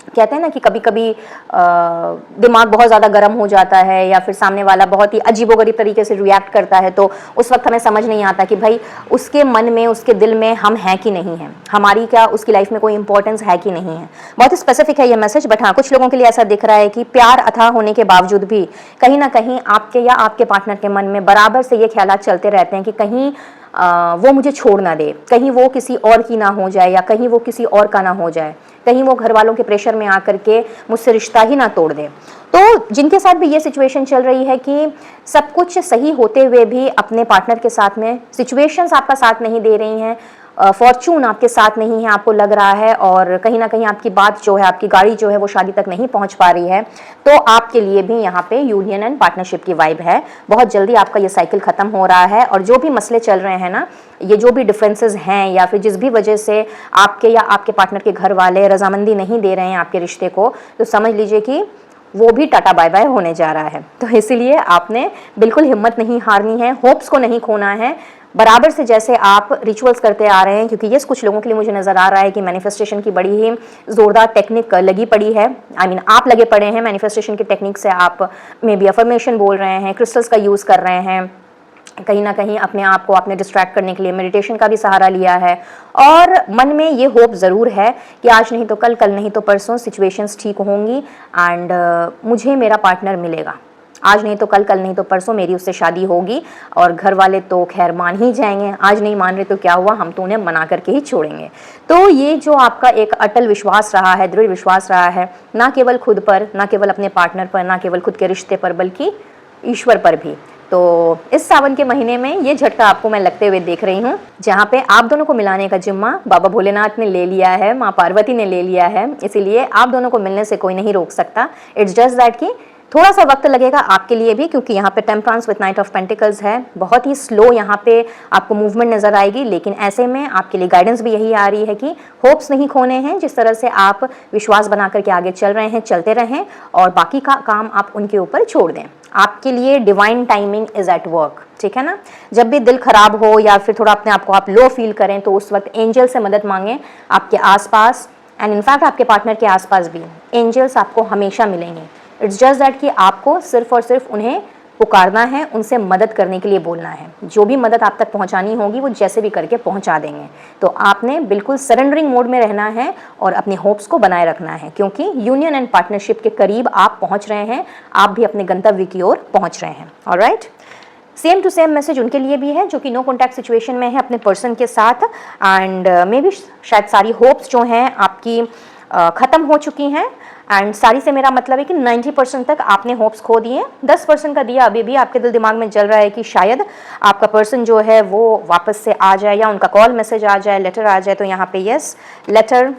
S1: कहते हैं ना कि कभी कभी दिमाग बहुत ज़्यादा गर्म हो जाता है या फिर सामने वाला बहुत ही अजीबोगरीब तरीके से रिएक्ट करता है, तो उस वक्त हमें समझ नहीं आता कि भाई उसके मन में, उसके दिल में हम हैं कि नहीं हैं, हमारी क्या उसकी लाइफ में कोई इंपॉर्टेंस है कि नहीं है। बहुत ही स्पेसिफिक है ये मैसेज, बट हाँ, कुछ लोगों के लिए ऐसा दिख रहा है कि प्यार अथाह होने के बावजूद भी कहीं ना कहीं आपके या आपके पार्टनर के मन में बराबर से ये ख्यालात चलते रहते हैं कि कहीं वो मुझे छोड़ ना दे, कहीं वो किसी और की ना हो जाए, या कहीं वो किसी और का ना हो जाए, कहीं वो घर वालों के प्रेशर में आकर के मुझसे रिश्ता ही ना तोड़ दे। तो जिनके साथ भी ये सिचुएशन चल रही है कि सब कुछ सही होते हुए भी अपने पार्टनर के साथ में सिचुएशंस आपका साथ नहीं दे रही हैं, फॉर्चून आपके साथ नहीं है, आपको लग रहा है, और कहीं ना कहीं आपकी बात जो है, आपकी गाड़ी जो है वो शादी तक नहीं पहुंच पा रही है, तो आपके लिए भी यहाँ पे यूनियन एंड पार्टनरशिप की वाइब है। बहुत जल्दी आपका ये साइकिल खत्म हो रहा है और जो भी मसले चल रहे हैं ना, ये जो भी डिफरेंसेस हैं या फिर जिस भी वजह से आपके या आपके पार्टनर के घर वाले रजामंदी नहीं दे रहे हैं आपके रिश्ते को, तो समझ लीजिए कि वो भी टाटा बाय बाय होने जा रहा है। तो इसीलिए आपने बिल्कुल हिम्मत नहीं हारनी है, होप्स को नहीं खोना है, बराबर से जैसे आप रिचुअल्स करते आ रहे हैं, क्योंकि ये कुछ लोगों के लिए मुझे नज़र आ रहा है कि मैनिफेस्टेशन की बड़ी ही ज़ोरदार टेक्निक लगी पड़ी है। आप लगे पड़े हैं मैनिफेस्टेशन की टेक्निक से, आप मे बी अफर्मेशन बोल रहे हैं, क्रिस्टल्स का यूज़ कर रहे हैं, कहीं ना कहीं अपने आप को आपने डिस्ट्रैक्ट करने के लिए मेडिटेशन का भी सहारा लिया है, और मन में ये होप ज़रूर है कि आज नहीं तो कल, कल नहीं तो परसों सिचुएशंस ठीक होंगी एंड मुझे मेरा पार्टनर मिलेगा। आज नहीं तो कल, कल नहीं तो परसों मेरी उससे शादी होगी, और घर वाले तो खैर मान ही जाएंगे, आज नहीं मान रहे तो क्या हुआ, हम तो उन्हें मना करके ही छोड़ेंगे। तो ये जो आपका एक अटल विश्वास रहा है, दृढ़ विश्वास रहा है, ना केवल खुद पर, ना केवल अपने पार्टनर पर, ना केवल खुद के रिश्ते पर, बल्कि ईश्वर पर भी, तो इस सावन के महीने में ये झटका आपको मैं लगते हुए देख रही हूँ, जहाँ पे आप दोनों को मिलाने का जिम्मा बाबा भोलेनाथ ने ले लिया है, माँ पार्वती ने ले लिया है। इसीलिए आप दोनों को मिलने से कोई नहीं रोक सकता। इट्स जस्ट दैट कि थोड़ा सा वक्त लगेगा आपके लिए भी, क्योंकि यहाँ पे temperance with night of pentacles है, बहुत ही स्लो यहाँ पे आपको मूवमेंट नजर आएगी। लेकिन ऐसे में आपके लिए गाइडेंस भी यही आ रही है कि होप्स नहीं खोने हैं, जिस तरह से आप विश्वास बना करके आगे चल रहे हैं, चलते रहें, और बाकी का काम आप उनके ऊपर छोड़ दें। आपके लिए divine timing is at work, ठीक है ना। जब भी दिल खराब हो या फिर थोड़ा अपने आप को आप लो फील करें, तो उस वक्त एंजल से मदद मांगें। आपके आसपास एंड इनफैक्ट आपके पार्टनर के आसपास भी एंजल्स आपको हमेशा मिलेंगे। इट्स जस्ट दैट कि आपको सिर्फ और सिर्फ उन्हें पुकारना है, उनसे मदद करने के लिए बोलना है। जो भी मदद आप तक पहुंचानी होगी वो जैसे भी करके पहुंचा देंगे। तो आपने बिल्कुल सरेंडरिंग मोड में रहना है और अपने होप्स को बनाए रखना है, क्योंकि यूनियन एंड पार्टनरशिप के करीब आप पहुंच रहे हैं, आप भी अपने गंतव्य की ओर पहुंच रहे हैं। Alright, same to same message उनके लिए भी है जो कि नो कॉन्टैक्ट सिचुएशन में है अपने पर्सन के साथ, एंड मे बी शायद सारी होप्स जो हैं आपकी ख़त्म हो चुकी हैं। एंड सारी से मेरा मतलब है कि 90% तक आपने होप्स खो दिए, 10% का दिया अभी भी आपके दिल दिमाग में चल रहा है कि शायद आपका पर्सन जो है वो वापस से आ जाए या उनका कॉल मैसेज आ जाए, लेटर आ जाए। तो यहाँ पे यस, लेटर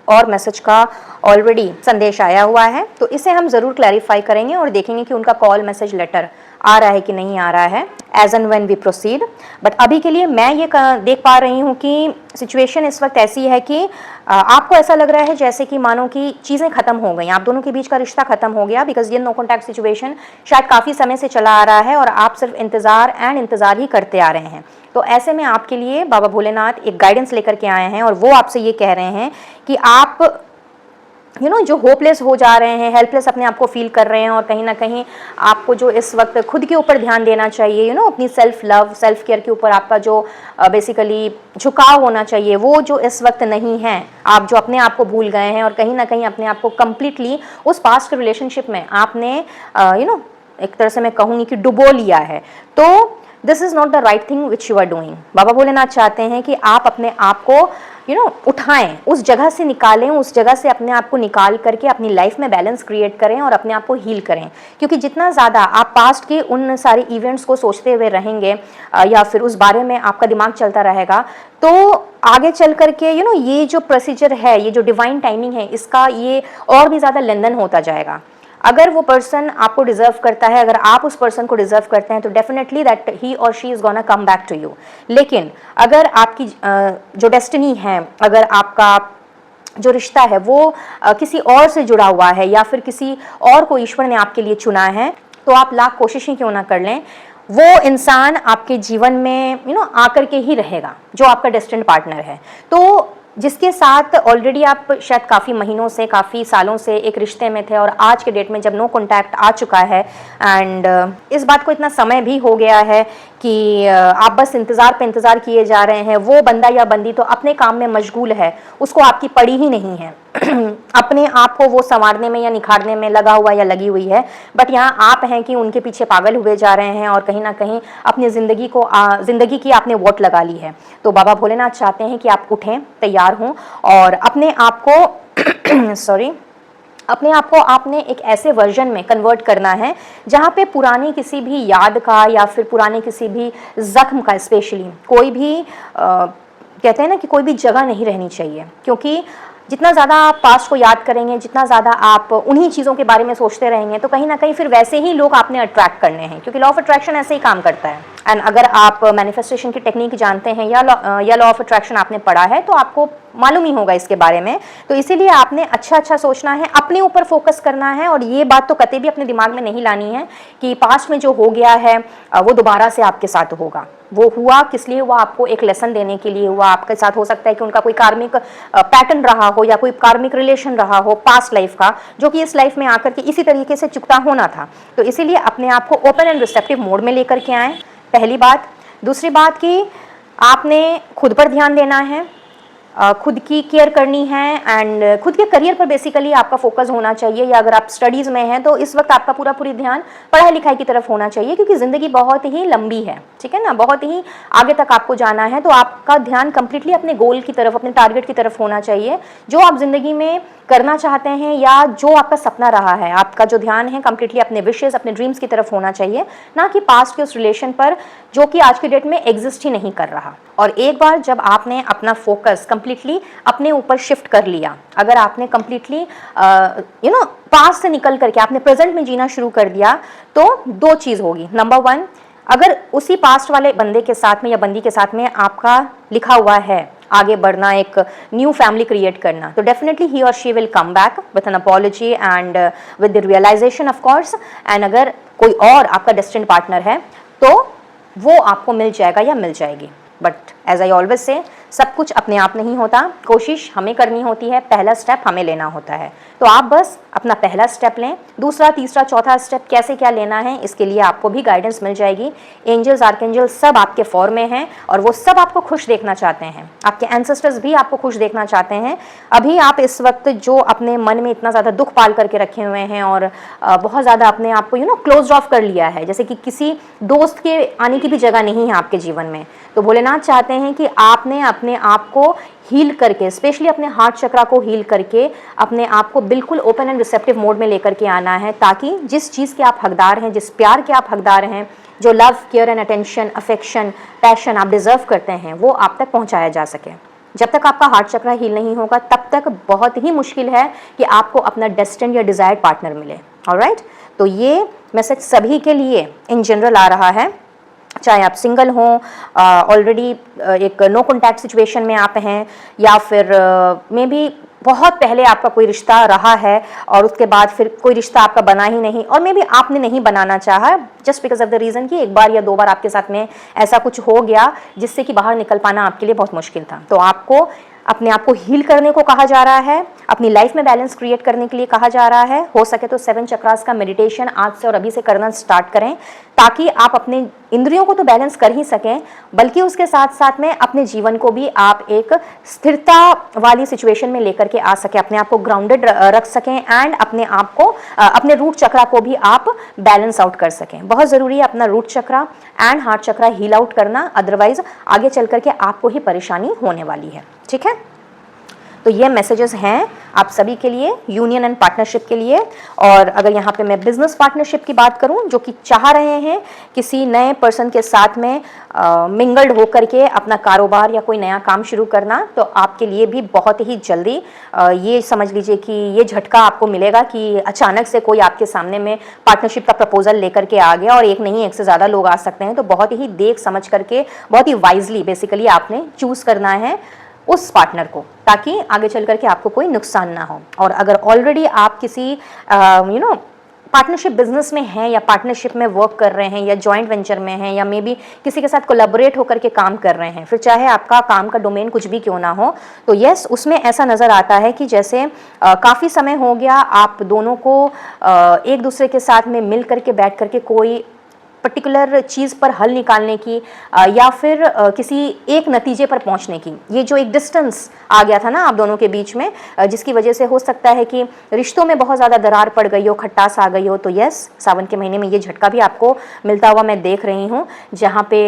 S1: और मैसेज का ऑलरेडी संदेश आया हुआ है, तो इसे हम ज़रूर क्लैरिफाई करेंगे और देखेंगे कि उनका कॉल मैसेज लेटर आ रहा है कि नहीं आ रहा है as and when we proceed. But अभी के लिए मैं ये देख पा रही हूँ कि सिचुएशन इस वक्त ऐसी है कि आपको ऐसा लग रहा है जैसे कि मानो कि चीज़ें ख़त्म हो गई, आप दोनों के बीच का रिश्ता ख़त्म हो गया, बिकॉज ये नो कॉन्टैक्ट सिचुएशन शायद काफ़ी समय से चला आ रहा है और आप सिर्फ इंतज़ार ही करते आ रहे हैं। तो ऐसे में आपके लिए बाबा भोलेनाथ एक गाइडेंस लेकर के आए हैं और वो आपसे ये कह रहे हैं कि आप जो होपलेस हो जा रहे हैं, हेल्पलेस अपने आप को फील कर रहे हैं, और कहीं ना कहीं आपको जो इस वक्त खुद के ऊपर ध्यान देना चाहिए, अपनी सेल्फ लव, सेल्फ केयर के ऊपर आपका जो बेसिकली झुकाव होना चाहिए, वो जो इस वक्त नहीं है। आप जो अपने आप को भूल गए हैं और कहीं ना कहीं अपने आप को कम्प्लीटली उस पास्ट रिलेशनशिप में आपने एक तरह से मैं कहूँगी कि डुबो लिया है। तो this is not the right thing which you are doing. Baba Bholenath चाहते हैं कि आप अपने आप को उठाएं, उस जगह से निकालें, उस जगह से अपने आप को निकाल करके अपनी लाइफ में बैलेंस क्रिएट करें और अपने आप को हील करें। क्योंकि जितना ज़्यादा आप पास्ट के उन सारे इवेंट्स को सोचते हुए रहेंगे या फिर उस बारे में आपका दिमाग चलता रहेगा, तो आगे चल करके ये जो प्रोसीजर है, ये जो डिवाइन टाइमिंग है, इसका ये और भी ज़्यादा लेनदेन होता जाएगा। अगर वो पर्सन आपको डिजर्व करता है, अगर आप उस पर्सन को डिजर्व करते हैं, तो डेफिनेटली दैट ही और she is gonna come back to you. लेकिन अगर आपकी जो डेस्टिनी है, अगर आपका जो रिश्ता है वो किसी और से जुड़ा हुआ है या फिर किसी और को ईश्वर ने आपके लिए चुना है, तो आप लाख कोशिशें क्यों ना कर लें, वो इंसान आपके जीवन में आकर के ही रहेगा जो आपका डेस्टिन्ड पार्टनर है। तो जिसके साथ ऑलरेडी आप शायद काफ़ी महीनों से, काफ़ी सालों से एक रिश्ते में थे, और आज के डेट में जब नो कॉन्टैक्ट आ चुका है एंड इस बात को इतना समय भी हो गया है कि आप बस इंतज़ार पे इंतज़ार किए जा रहे हैं, वो बंदा या बंदी तो अपने काम में मशगूल है, उसको आपकी पड़ी ही नहीं है अपने आप को वो संवारने में या निखारने में लगा हुआ या लगी हुई है। बट यहाँ आप हैं कि उनके पीछे पागल हुए जा रहे हैं और कहीं ना कहीं अपनी ज़िंदगी की आपने वोट लगा ली है। तो बाबा भोलेनाथ चाहते हैं कि आप उठें, तैयार हों और अपने आप को अपने आप को आपने एक ऐसे वर्जन में कन्वर्ट करना है जहाँ पे पुरानी किसी भी याद का या फिर पुराने किसी भी जख्म का, स्पेशली कोई भी कहते हैं ना कि कोई भी जगह नहीं रहनी चाहिए। क्योंकि जितना ज़्यादा आप पास्ट को याद करेंगे, जितना ज़्यादा आप उन्हीं चीज़ों के बारे में सोचते रहेंगे, तो कहीं ना कहीं फिर वैसे ही लोग आपने अट्रैक्ट करने हैं, क्योंकि लॉ ऑफ अट्रैक्शन ऐसे ही काम करता है। एंड अगर आप मैनिफेस्टेशन की टेक्निक जानते हैं या लॉ ऑफ अट्रैक्शन आपने पढ़ा है, तो आपको मालूम ही होगा इसके बारे में। तो इसीलिए आपने अच्छा सोचना है, अपने ऊपर फोकस करना है, और ये बात तो कतई भी अपने दिमाग में नहीं लानी है कि पास्ट में जो हो गया है वो दोबारा से आपके साथ होगा। वो हुआ किस लिए हुआ, आपको एक लेसन देने के लिए हुआ। आपके साथ हो सकता है कि उनका कोई कार्मिक पैटर्न रहा हो या कोई कार्मिक रिलेशन रहा हो पास्ट लाइफ का, जो कि इस लाइफ में आकर के इसी तरीके से चुकता होना था। तो इसीलिए अपने आप को ओपन एंड रिसेप्टिव मोड में लेकर के आएँ, पहली बात। दूसरी बात कि आपने खुद पर ध्यान देना है, खुद की केयर करनी है, एंड खुद के करियर पर बेसिकली आपका फोकस होना चाहिए। या अगर आप स्टडीज़ में हैं तो इस वक्त आपका पूरी ध्यान पढ़ाई लिखाई की तरफ होना चाहिए, क्योंकि ज़िंदगी बहुत ही लंबी है, ठीक है ना, बहुत ही आगे तक आपको जाना है। तो आपका ध्यान कम्प्लीटली अपने गोल की तरफ, अपने टारगेट की तरफ होना चाहिए, जो आप ज़िंदगी में करना चाहते हैं या जो आपका सपना रहा है। आपका जो ध्यान है कम्प्लीटली अपने विशेज़, अपने ड्रीम्स की तरफ होना चाहिए, ना कि पास्ट के उस रिलेशन पर जो कि आज की डेट में एग्जिस्ट ही नहीं कर रहा। और एक बार जब आपने अपना फोकस कम्प्लीटली अपने ऊपर शिफ्ट कर लिया, अगर आपने कम्प्लीटली पास्ट से निकल करके आपने प्रेजेंट में जीना शुरू कर दिया, तो दो चीज़ होगी। नंबर वन, अगर उसी पास्ट वाले बंदे के साथ में या बंदी के साथ में आपका लिखा हुआ है आगे बढ़ना, एक न्यू फैमिली क्रिएट करना, तो डेफिनेटली ही और she will come back with an apology and with the realisation of course. And अगर कोई और आपका डेस्टिन्ड पार्टनर है तो वो आपको मिल जाएगा या मिल जाएगी। But as I always say, सब कुछ अपने आप नहीं होता, कोशिश हमें करनी होती है, पहला स्टेप हमें लेना होता है। तो आप बस अपना पहला स्टेप लें, दूसरा, तीसरा, चौथा स्टेप कैसे क्या लेना है इसके लिए आपको भी गाइडेंस मिल जाएगी। एंजल्स, आर्कएंजल्स सब आपके फॉर में हैं और वो सब आपको खुश देखना चाहते हैं। आपके एंसेस्टर्स भी आपको खुश देखना चाहते हैं। अभी आप इस वक्त जो अपने मन में इतना ज़्यादा दुख पाल करके रखे हुए हैं और बहुत ज़्यादा अपने आप को क्लोज ऑफ कर लिया है, जैसे कि किसी दोस्त के आने की भी जगह नहीं है आपके जीवन में, तो भोलेनाथ चाहते हैं कि आपने अपने आप को हील करके, स्पेशली अपने हार्ट चक्रा को हील करके अपने आप को बिल्कुल ओपन एंड रिसेप्टिव मोड में लेकर के आना है, ताकि जिस चीज़ के आप हकदार हैं, जिस प्यार के आप हकदार हैं, जो love, care and attention, affection, passion आप डिजर्व करते हैं, वो आप तक पहुंचाया जा सके। जब तक आपका हार्ट चक्रा हील नहीं होगा तब तक बहुत ही मुश्किल है कि आपको अपना डेस्टिन्ड या डिजायर्ड पार्टनर मिले। ऑलराइट, तो ये मैसेज सभी के लिए इन जनरल आ रहा है, चाहे आप सिंगल हों, ऑलरेडी एक नो कॉन्टैक्ट सिचुएशन में आप हैं, या फिर मे बी बहुत पहले आपका कोई रिश्ता रहा है और उसके बाद फिर कोई रिश्ता आपका बना ही नहीं, और मे बी आपने नहीं बनाना चाहा just because of the reason कि एक बार या दो बार आपके साथ में ऐसा कुछ हो गया जिससे कि बाहर निकल पाना आपके लिए बहुत मुश्किल था। तो आपको अपने आप को हील करने को कहा जा रहा है, अपनी लाइफ में बैलेंस क्रिएट करने के लिए कहा जा रहा है। हो सके तो 7 चक्रास का मेडिटेशन आज से और अभी से करना स्टार्ट करें, ताकि आप अपने इंद्रियों को तो बैलेंस कर ही सकें, बल्कि उसके साथ साथ में अपने जीवन को भी आप एक स्थिरता वाली सिचुएशन में लेकर के आ सकें, अपने आप को ग्राउंडेड रख सकें एंड अपने आप को, अपने रूट चक्रा को भी आप बैलेंस आउट कर सकें। बहुत ज़रूरी है अपना root chakra and heart chakra heal out करना, अदरवाइज आगे चल करके आपको ही परेशानी होने वाली है। ठीक है, तो ये मैसेजेस हैं आप सभी के लिए, यूनियन एंड पार्टनरशिप के लिए। और अगर यहाँ पे मैं बिजनेस पार्टनरशिप की बात करूँ, जो कि चाह रहे हैं किसी नए पर्सन के साथ में मिंगल्ड होकर के अपना कारोबार या कोई नया काम शुरू करना, तो आपके लिए भी बहुत ही जल्दी ये समझ लीजिए कि ये झटका आपको मिलेगा कि अचानक से कोई आपके सामने में पार्टनरशिप का प्रपोजल लेकर के आ गया, और एक नहीं एक से ज़्यादा लोग आ सकते हैं। तो बहुत ही देख समझ करके, बहुत ही वाइजली बेसिकली आपने चूज़ करना है उस पार्टनर को, ताकि आगे चल करके आपको कोई नुकसान ना हो। और अगर ऑलरेडी आप किसी पार्टनरशिप बिजनेस में हैं, या पार्टनरशिप में वर्क कर रहे हैं, या जॉइंट वेंचर में हैं, या मे बी किसी के साथ कोलैबोरेट होकर के काम कर रहे हैं, फिर चाहे आपका काम का डोमेन कुछ भी क्यों ना हो, तो यस, उसमें ऐसा नज़र आता है कि जैसे काफ़ी समय हो गया आप दोनों को एक दूसरे के साथ में मिल करके बैठ करके कोई पर्टिकुलर चीज़ पर हल निकालने की या फिर किसी एक नतीजे पर पहुंचने की, ये जो एक डिस्टेंस आ गया था ना आप दोनों के बीच में, जिसकी वजह से हो सकता है कि रिश्तों में बहुत ज़्यादा दरार पड़ गई हो, खटास आ गई हो, तो यस, सावन के महीने में ये झटका भी आपको मिलता हुआ मैं देख रही हूँ, जहाँ पे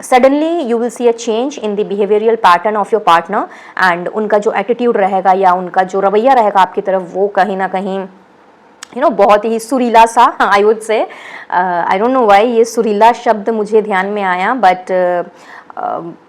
S1: suddenly you will see a change in the behavioural pattern of your partner, and उनका जो एटीट्यूड रहेगा या उनका जो रवैया रहेगा आपकी तरफ, वो कहीं ना कहीं बहुत ही सुरीला सा, I would say, I don't know why ये सुरीला शब्द मुझे ध्यान में आया, बट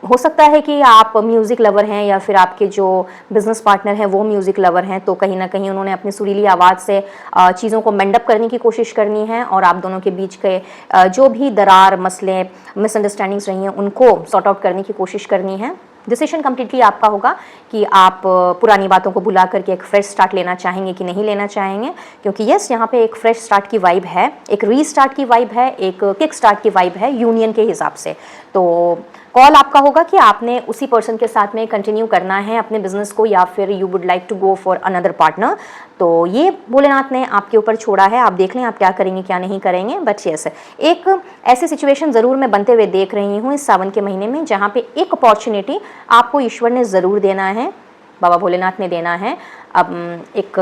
S1: हो सकता है कि आप म्यूज़िक लवर हैं या फिर आपके जो बिज़नेस पार्टनर हैं वो म्यूज़िक लवर हैं, तो कहीं ना कहीं उन्होंने अपनी सुरीली आवाज़ से चीज़ों को मेंडअप करने की कोशिश करनी है, और आप दोनों के बीच के जो भी दरार, मसले, मिसअंडरस्टैंडिंग्स रही हैं, उनको सॉर्ट आउट करने की कोशिश करनी है। डिसीजन कम्प्लीटली आपका होगा कि आप पुरानी बातों को भुला करके एक फ्रेश स्टार्ट लेना चाहेंगे कि नहीं लेना चाहेंगे, क्योंकि यस, यहाँ पे एक फ्रेश स्टार्ट की वाइब है, एक रीस्टार्ट की वाइब है, एक किक स्टार्ट की वाइब है यूनियन के हिसाब से। तो कॉल आपका होगा कि आपने उसी पर्सन के साथ में कंटिन्यू करना है अपने बिजनेस को, या फिर you would like to go for another partner. तो ये भोलेनाथ ने आपके ऊपर छोड़ा है, आप देख लें आप क्या करेंगे क्या नहीं करेंगे। बट यस, एक ऐसी सिचुएशन ज़रूर मैं बनते हुए देख रही हूँ इस सावन के महीने में, जहाँ पे एक अपॉर्चुनिटी आपको ईश्वर ने ज़रूर देना है, बाबा भोलेनाथ ने देना है, अब एक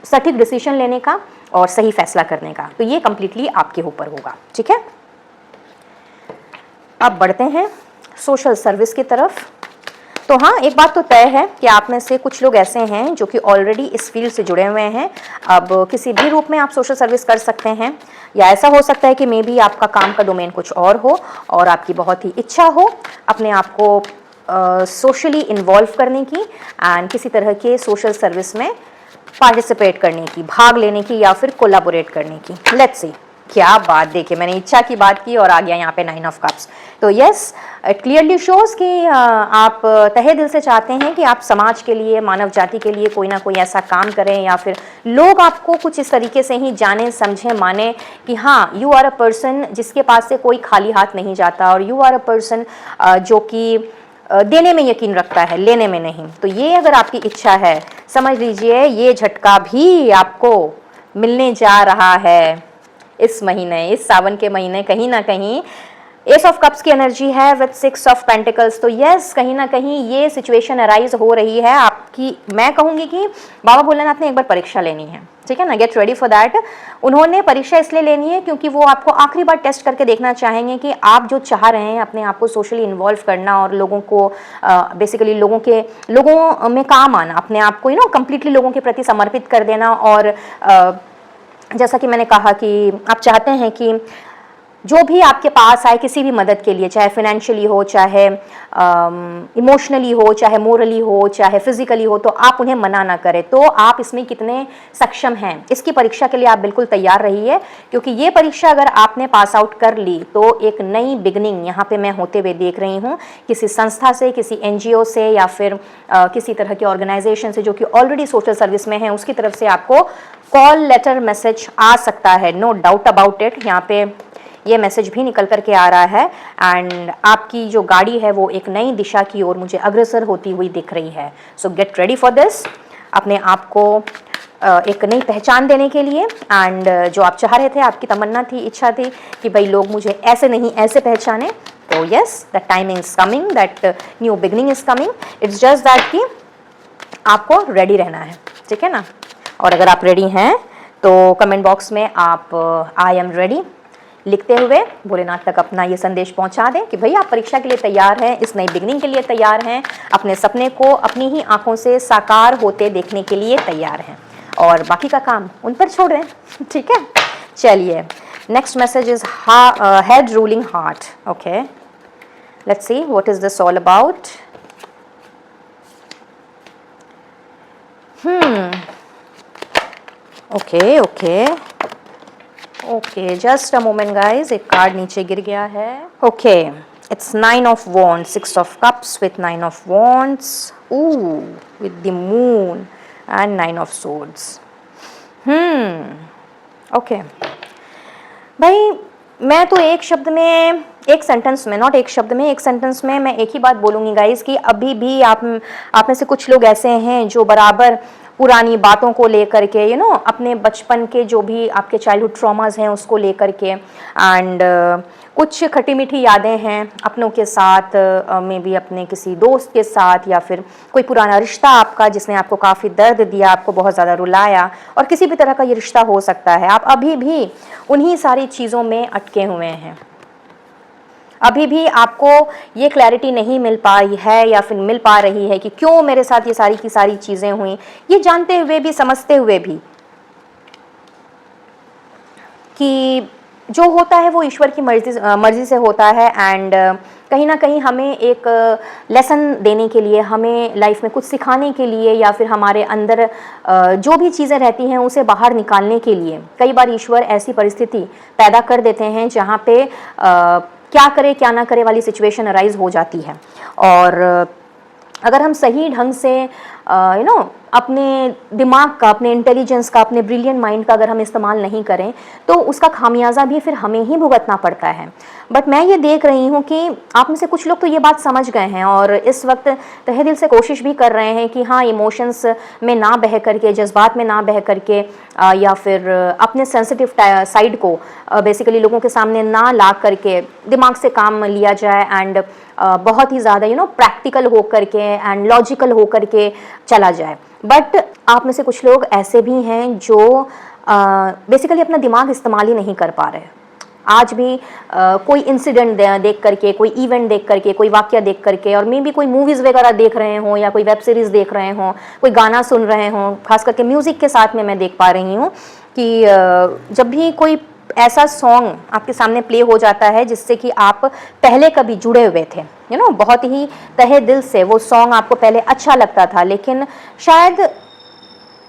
S1: सटीक डिसीजन लेने का और सही फैसला करने का। तो ये कम्प्लीटली आपके ऊपर होगा। ठीक है, अब बढ़ते हैं सोशल सर्विस की तरफ। तो हाँ, एक बात तो तय है कि आप में से कुछ लोग ऐसे हैं जो कि ऑलरेडी इस फील्ड से जुड़े हुए हैं। अब किसी भी रूप में आप सोशल सर्विस कर सकते हैं, या ऐसा हो सकता है कि मे बी आपका काम का डोमेन कुछ और हो और आपकी बहुत ही इच्छा हो अपने आप को सोशली इन्वॉल्व करने की एंड किसी तरह के सोशल सर्विस में पार्टिसिपेट करने की, भाग लेने की, या फिर कोलैबोरेट करने की। लेट्स सी, क्या बात, देखिए मैंने इच्छा की बात की और आ गया यहाँ पे 9 ऑफ कप्स। तो यस, इट क्लियरली शोज कि आप तहे दिल से चाहते हैं कि आप समाज के लिए, मानव जाति के लिए कोई ना कोई ऐसा काम करें, या फिर लोग आपको कुछ इस तरीके से ही जाने, समझें, माने कि हाँ, यू आर अ पर्सन जिसके पास से कोई खाली हाथ नहीं जाता, और यू आर अ पर्सन जो कि देने में यकीन रखता है, लेने में नहीं। तो ये अगर आपकी इच्छा है, समझ लीजिए ये झटका भी आपको मिलने जा रहा है इस महीने, इस सावन के महीने। कहीं ना कहीं एस ऑफ कप्स की एनर्जी है विद 6 ऑफ पेंटिकल्स, तो यस कहीं ना कहीं ये सिचुएशन अराइज हो रही है आपकी। मैं कहूँगी कि बाबा भोलेनाथ ने एक बार परीक्षा लेनी है, ठीक है ना, गेट रेडी फॉर दैट। उन्होंने परीक्षा इसलिए लेनी है क्योंकि वो आपको आखिरी बार टेस्ट करके देखना चाहेंगे कि आप जो चाह रहे हैं अपने आप को सोशली इन्वॉल्व करना और लोगों को बेसिकली लोगों में काम आना, अपने आप को कंप्लीटली लोगों के प्रति समर्पित कर देना। और जैसा कि मैंने कहा कि आप चाहते हैं कि जो भी आपके पास आए किसी भी मदद के लिए, चाहे फाइनेंशियली हो, चाहे इमोशनली हो, चाहे मोरली हो, चाहे फिजिकली हो, तो आप उन्हें मना ना करें। तो आप इसमें कितने सक्षम हैं, इसकी परीक्षा के लिए आप बिल्कुल तैयार रहिए, क्योंकि ये परीक्षा अगर आपने पास आउट कर ली तो एक नई बिगनिंग यहाँ पे मैं होते हुए देख रही हूँ, किसी संस्था से, किसी NGO से, या फिर किसी तरह के ऑर्गेनाइजेशन से जो कि ऑलरेडी सोशल सर्विस में है, उसकी तरफ से आपको कॉल, लेटर, मैसेज आ सकता है। No doubt about it. यहाँ पे ये मैसेज भी निकल करके आ रहा है एंड आपकी जो गाड़ी है वो एक नई दिशा की ओर मुझे अग्रसर होती हुई दिख रही है। सो गेट रेडी फॉर दिस, अपने आप को एक नई पहचान देने के लिए। एंड जो आप चाह रहे थे, आपकी तमन्ना थी, इच्छा थी कि भाई लोग मुझे ऐसे नहीं ऐसे पहचाने, तो yes the timing is coming, that new beginning is coming. It's just that कि आपको रेडी रहना है, ठीक है ना। और अगर आप रेडी हैं तो कमेंट बॉक्स में आप आई एम रेडी लिखते हुए भोलेनाथ तक अपना ये संदेश पहुंचा दें कि भाई आप परीक्षा के लिए तैयार हैं, इस नई बिगनिंग के लिए तैयार हैं, अपने सपने को अपनी ही आंखों से साकार होते देखने के लिए तैयार हैं, और बाकी का काम उन पर छोड़ दें, ठीक है। चलिए, next message is head ruling heart. Okay, let's see what is this all about. Okay, just a moment guys, एक कार्ड नीचे गिर गया है। Okay, it's 9 of wands, 6 of cups with 9 of wands, with the moon and 9 of swords. Okay भाई, मैं तो एक sentence में मैं एक ही बात बोलूँगी गाइज कि अभी भी आप में से कुछ लोग ऐसे हैं जो बराबर पुरानी बातों को लेकर के अपने बचपन के जो भी आपके चाइल्डहुड ट्रॉमास हैं उसको लेकर के, एंड कुछ खट्टी मीठी यादें हैं अपनों के साथ, में भी अपने किसी दोस्त के साथ, या फिर कोई पुराना रिश्ता आपका जिसने आपको काफ़ी दर्द दिया, आपको बहुत ज़्यादा रुलाया, और किसी भी तरह का ये रिश्ता हो सकता है। आप अभी भी उन्हीं सारी चीज़ों में अटके हुए हैं, अभी भी आपको ये क्लैरिटी नहीं मिल पाई है या फिर मिल पा रही है कि क्यों मेरे साथ ये सारी की सारी चीज़ें हुई, ये जानते हुए भी, समझते हुए भी कि जो होता है वो ईश्वर की मर्जी से होता है। एंड कहीं ना कहीं हमें एक लेसन देने के लिए, हमें लाइफ में कुछ सिखाने के लिए, या फिर हमारे अंदर जो भी चीज़ें रहती हैं उसे बाहर निकालने के लिए कई बार ईश्वर ऐसी परिस्थिति पैदा कर देते हैं जहाँ पे क्या करे क्या ना करे वाली सिचुएशन अराइज हो जाती है। और अगर हम सही ढंग से अपने दिमाग का, अपने इंटेलिजेंस का, अपने ब्रिलियंट माइंड का अगर हम इस्तेमाल नहीं करें तो उसका खामियाजा भी फिर हमें ही भुगतना पड़ता है। बट मैं ये देख रही हूँ कि आप में से कुछ लोग तो ये बात समझ गए हैं और इस वक्त तहे दिल से कोशिश भी कर रहे हैं कि हाँ, इमोशंस में ना बह करके, जज्बात में ना बह करके, या फिर अपने सेंसिटिव साइड को बेसिकली लोगों के सामने ना ला करके दिमाग से काम लिया जाए, एंड बहुत ही ज़्यादा प्रैक्टिकल हो करके एंड लॉजिकल हो करके चला जाए। बट आप में से कुछ लोग ऐसे भी हैं जो बेसिकली अपना दिमाग इस्तेमाल ही नहीं कर पा रहे। आज भी कोई इंसिडेंट देख करके, कोई इवेंट देख करके, कोई वाक्य देख करके, और मे भी कोई मूवीज़ वगैरह देख रहे हों या कोई वेब सीरीज़ देख रहे हों, कोई गाना सुन रहे हों, खास करके म्यूज़िक के साथ में मैं देख पा रही हूँ कि जब भी कोई ऐसा सॉन्ग आपके सामने प्ले हो जाता है जिससे कि आप पहले कभी जुड़े हुए थे, बहुत ही तहे दिल से वो सॉन्ग आपको पहले अच्छा लगता था, लेकिन शायद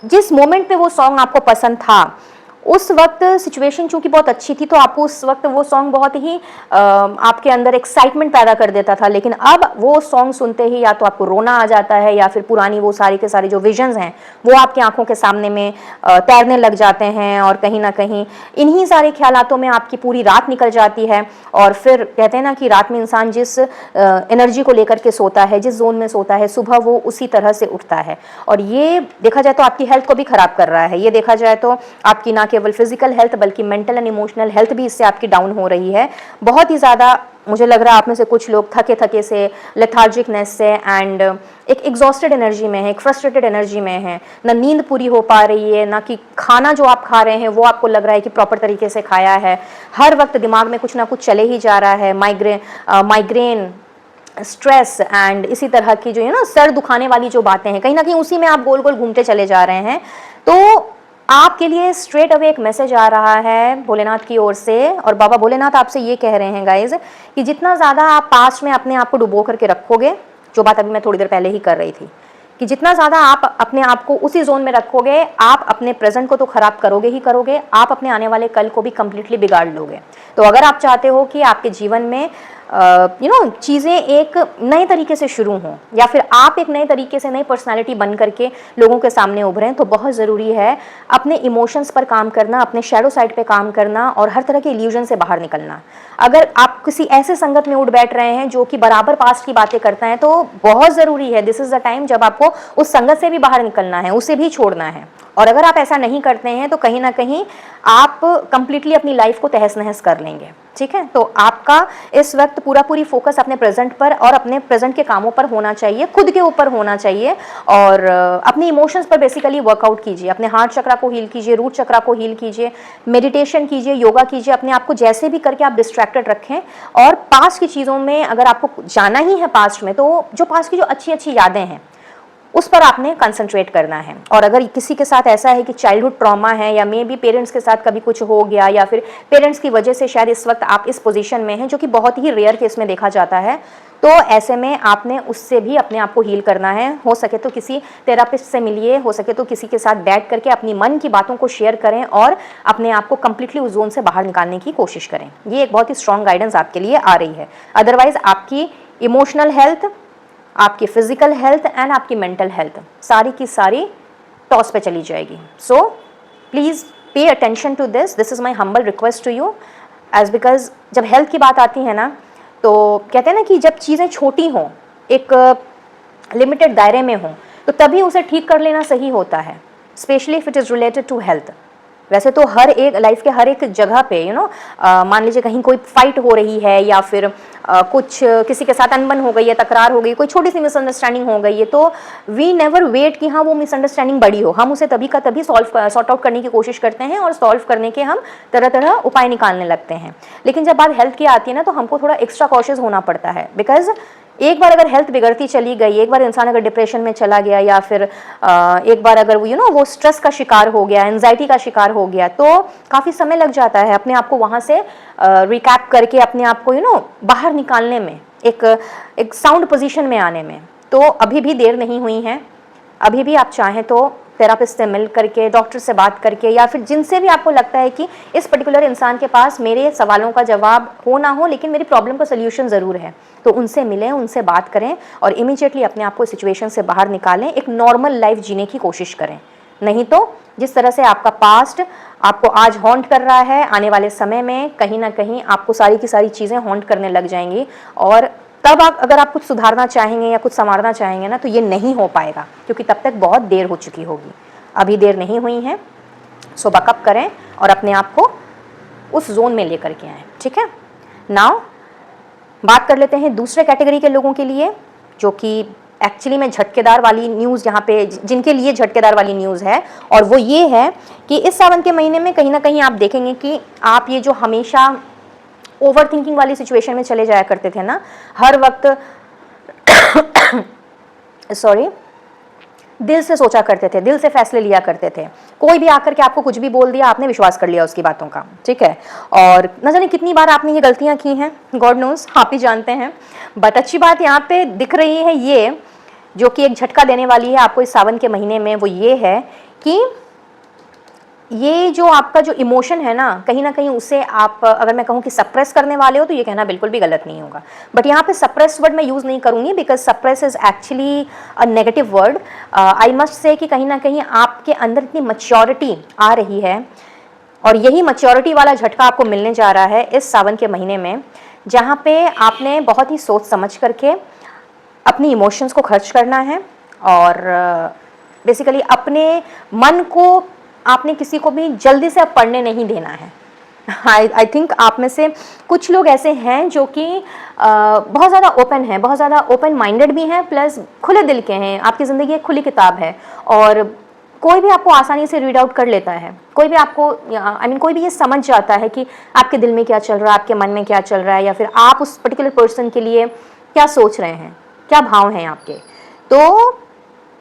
S1: जिस मोमेंट पे वो सॉन्ग आपको पसंद था उस वक्त सिचुएशन चूंकि बहुत अच्छी थी, तो आपको उस वक्त वो सॉन्ग बहुत ही आपके अंदर एक्साइटमेंट पैदा कर देता था, लेकिन अब वो सॉन्ग सुनते ही या तो आपको रोना आ जाता है या फिर पुरानी वो सारी के सारे जो विजन्स हैं वो आपकी आंखों के सामने में तैरने लग जाते हैं, और कहीं ना कहीं इन्हीं सारे ख्यालातों में आपकी पूरी रात निकल जाती है। और फिर कहते हैं ना कि रात में इंसान जिस एनर्जी को लेकर के सोता है, जिस जोन में सोता है, सुबह वो उसी तरह से उठता है। और ये देखा जाए तो आपकी हेल्थ को भी खराब कर रहा है। ये देखा जाए तो आपकी ना केवल फिजिकल हेल्थ बल्कि मेंटल एंड इमोशनल हेल्थ भी इससे आपकी डाउन हो रही है। बहुत ही ज़्यादा मुझे लग रहा है आप में से कुछ लोग थके थके से, लेथार्जिकनेस से एंड एक एग्जॉस्टेड एनर्जी में है, एक फ्रस्ट्रेटेड एनर्जी में है, ना नींद पूरी हो पा रही है, ना कि खाना जो आप खा रहे हैं वो आपको लग रहा है कि प्रॉपर तरीके से खाया है। हर वक्त दिमाग में कुछ ना कुछ चले ही जा रहा है, माइग्रेन, स्ट्रेस एंड इसी तरह की जो है ना सर दुखाने वाली जो बातें हैं, कहीं ना कहीं उसी में आप गोल गोल घूमते चले जा रहे हैं। तो आपके लिए स्ट्रेट अवे एक मैसेज आ रहा है भोलेनाथ की ओर से, और बाबा भोलेनाथ आपसे ये कह रहे हैं गाइज कि जितना ज़्यादा आप पास्ट में अपने आप को डुबो करके रखोगे, जो बात अभी मैं थोड़ी देर पहले ही कर रही थी, कि जितना ज़्यादा आप अपने आप को उसी जोन में रखोगे, आप अपने प्रेजेंट को तो खराब करोगे ही करोगे, आप अपने आने वाले कल को भी कंप्लीटली बिगाड़ लोगे। तो अगर आप चाहते हो कि आपके जीवन में चीज़ें एक नए तरीके से शुरू हों, या फिर आप एक नए तरीके से नई पर्सनालिटी बन करके लोगों के सामने उभरें, तो बहुत ज़रूरी है अपने इमोशंस पर काम करना, अपने शैडो साइड पे काम करना और हर तरह के इल्यूजन से बाहर निकलना। अगर आप किसी ऐसे संगत में उठ बैठ रहे हैं जो कि बराबर पास्ट की बातें करता है, तो बहुत ज़रूरी है, दिस इज़ द टाइम जब आपको उस संगत से भी बाहर निकलना है, उसे भी छोड़ना है। और अगर आप ऐसा नहीं करते हैं तो कहीं ना कहीं आप कंप्लीटली अपनी लाइफ को तहस नहस कर लेंगे। ठीक है, तो आपका इस वक्त पूरी फोकस अपने प्रेजेंट पर और अपने प्रेजेंट के कामों पर होना चाहिए, खुद के ऊपर होना चाहिए, और अपने इमोशंस पर बेसिकली वर्कआउट कीजिए। अपने हार्ट चक्रा को हील कीजिए, रूट चक्रा को हील कीजिए, मेडिटेशन कीजिए, योगा कीजिए, अपने आप को जैसे भी करके आप डिस्ट्रैक्टेड रखें। और पास्ट की चीज़ों में अगर आपको जाना ही है पास्ट में, तो जो पास्ट की जो अच्छी अच्छी यादें हैं उस पर आपने कंसंट्रेट करना है। और अगर किसी के साथ ऐसा है कि चाइल्डहुड ट्रॉमा है, या मे बी पेरेंट्स के साथ कभी कुछ हो गया, या फिर पेरेंट्स की वजह से शायद इस वक्त आप इस पोजीशन में हैं, जो कि बहुत ही रेयर केस में देखा जाता है, तो ऐसे में आपने उससे भी अपने आप को हील करना है। हो सके तो किसी थेरापिस्ट से मिलिए, हो सके तो किसी के साथ बैठ करके अपनी मन की बातों को शेयर करें और अपने आप को कंप्लीटली उस जोन से बाहर निकालने की कोशिश करें। ये एक बहुत ही स्ट्रॉन्ग गाइडेंस आपके लिए आ रही है। अदरवाइज आपकी इमोशनल हेल्थ, आपकी फिजिकल हेल्थ एंड आपकी मेंटल हेल्थ सारी की सारी टॉस पे चली जाएगी। So please pay attention to this is my humble request to you, as because जब हेल्थ की बात आती है ना, तो कहते हैं ना कि जब चीज़ें छोटी हों, एक लिमिटेड दायरे में हों, तो तभी उसे ठीक कर लेना सही होता है, specially if it is related to health. वैसे तो हर एक लाइफ के हर एक जगह पे मान लीजिए कहीं कोई फाइट हो रही है, या फिर कुछ किसी के साथ अनबन हो गई है, तकरार हो गई, कोई छोटी सी मिसअंडरस्टैंडिंग हो गई है, तो वी नेवर वेट कि हाँ वो मिसअंडरस्टैंडिंग बड़ी हो, हम उसे तभी का तभी सॉर्ट आउट करने की कोशिश करते हैं और सॉल्व करने के हम तरह तरह उपाय निकालने लगते हैं। लेकिन जब बात हेल्थ की आती है ना, तो हमको थोड़ा एक्स्ट्रा कॉशियस होना पड़ता है, बिकॉज एक बार अगर हेल्थ बिगड़ती चली गई, एक बार इंसान अगर डिप्रेशन में चला गया, या फिर एक बार अगर वो स्ट्रेस का शिकार हो गया, एंजाइटी का शिकार हो गया, तो काफ़ी समय लग जाता है अपने आप को वहाँ से रिकैप करके अपने आप को बाहर निकालने में, एक साउंड पोजीशन में आने में। तो अभी भी देर नहीं हुई है, अभी भी आप चाहें तो थेरापिस्ट से मिल करके, डॉक्टर से बात करके, या फिर जिनसे भी आपको लगता है कि इस पर्टिकुलर इंसान के पास मेरे सवालों का जवाब हो ना हो लेकिन मेरी प्रॉब्लम का सल्यूशन ज़रूर है, तो उनसे मिलें, उनसे बात करें और इमीडिएटली अपने आप को सिचुएशन से बाहर निकालें, एक नॉर्मल लाइफ जीने की कोशिश करें। नहीं तो जिस तरह से आपका पास्ट आपको आज हॉन्ट कर रहा है, आने वाले समय में कहीं ना कहीं आपको सारी की सारी चीज़ें हॉन्ट करने लग जाएंगी, और तब अगर आप कुछ सुधारना चाहेंगे या कुछ संवारना चाहेंगे ना, तो ये नहीं हो पाएगा, क्योंकि तब तक बहुत देर हो चुकी होगी। अभी देर नहीं हुई है, सो बकअप करें और अपने आप को उस जोन में लेकर के आएँ। ठीक है, नाउ बात कर लेते हैं दूसरे कैटेगरी के लोगों के लिए, जो कि एक्चुअली में झटकेदार वाली न्यूज़ यहाँ पे, जिनके लिए झटकेदार वाली न्यूज़ है, और वो ये है कि इस सावन के महीने में कहीं ना कहीं आप देखेंगे कि आप ये जो हमेशा ओवर थिंकिंग वाली सिचुएशन में चले जाया करते थे ना, हर वक्त सॉरी दिल से सोचा करते थे, दिल से फैसले लिया करते थे, कोई भी आकर के आपको कुछ भी बोल दिया, आपने विश्वास कर लिया उसकी बातों का। ठीक है, और न जाने कितनी बार आपने ये गलतियां की हैं, गॉड नोज, आप ही जानते हैं। बट अच्छी बात यहाँ पे दिख रही है, ये जो कि एक झटका देने वाली है आपको इस सावन के महीने में, वो ये है कि ये जो आपका जो इमोशन है ना कहीं उसे आप, अगर मैं कहूँ कि सप्रेस करने वाले हो तो ये कहना बिल्कुल भी गलत नहीं होगा, बट यहाँ पे सप्रेस वर्ड मैं यूज़ नहीं करूँगी because suppress is actually a negative word. I must say कि कहीं ना कहीं आपके अंदर इतनी मैच्योरिटी आ रही है, और यही मैच्योरिटी वाला झटका आपको मिलने जा रहा है इस सावन के महीने में, जहाँ पे आपने बहुत ही सोच समझ करके अपनी इमोशंस को खर्च करना है, और बेसिकली अपने मन को आपने किसी को भी जल्दी से अब पढ़ने नहीं देना है। आई थिंक आप में से कुछ लोग ऐसे हैं जो कि बहुत ज़्यादा ओपन हैं, बहुत ज़्यादा ओपन माइंडेड भी हैं, प्लस खुले दिल के हैं। आपकी ज़िंदगी एक खुली किताब है और कोई भी आपको आसानी से रीड आउट कर लेता है, कोई भी आपको कोई भी ये समझ जाता है कि आपके दिल में क्या चल रहा है, आपके मन में क्या चल रहा है, या फिर आप उस पर्टिकुलर पर्सन के लिए क्या सोच रहे हैं, क्या भाव हैं आपके। तो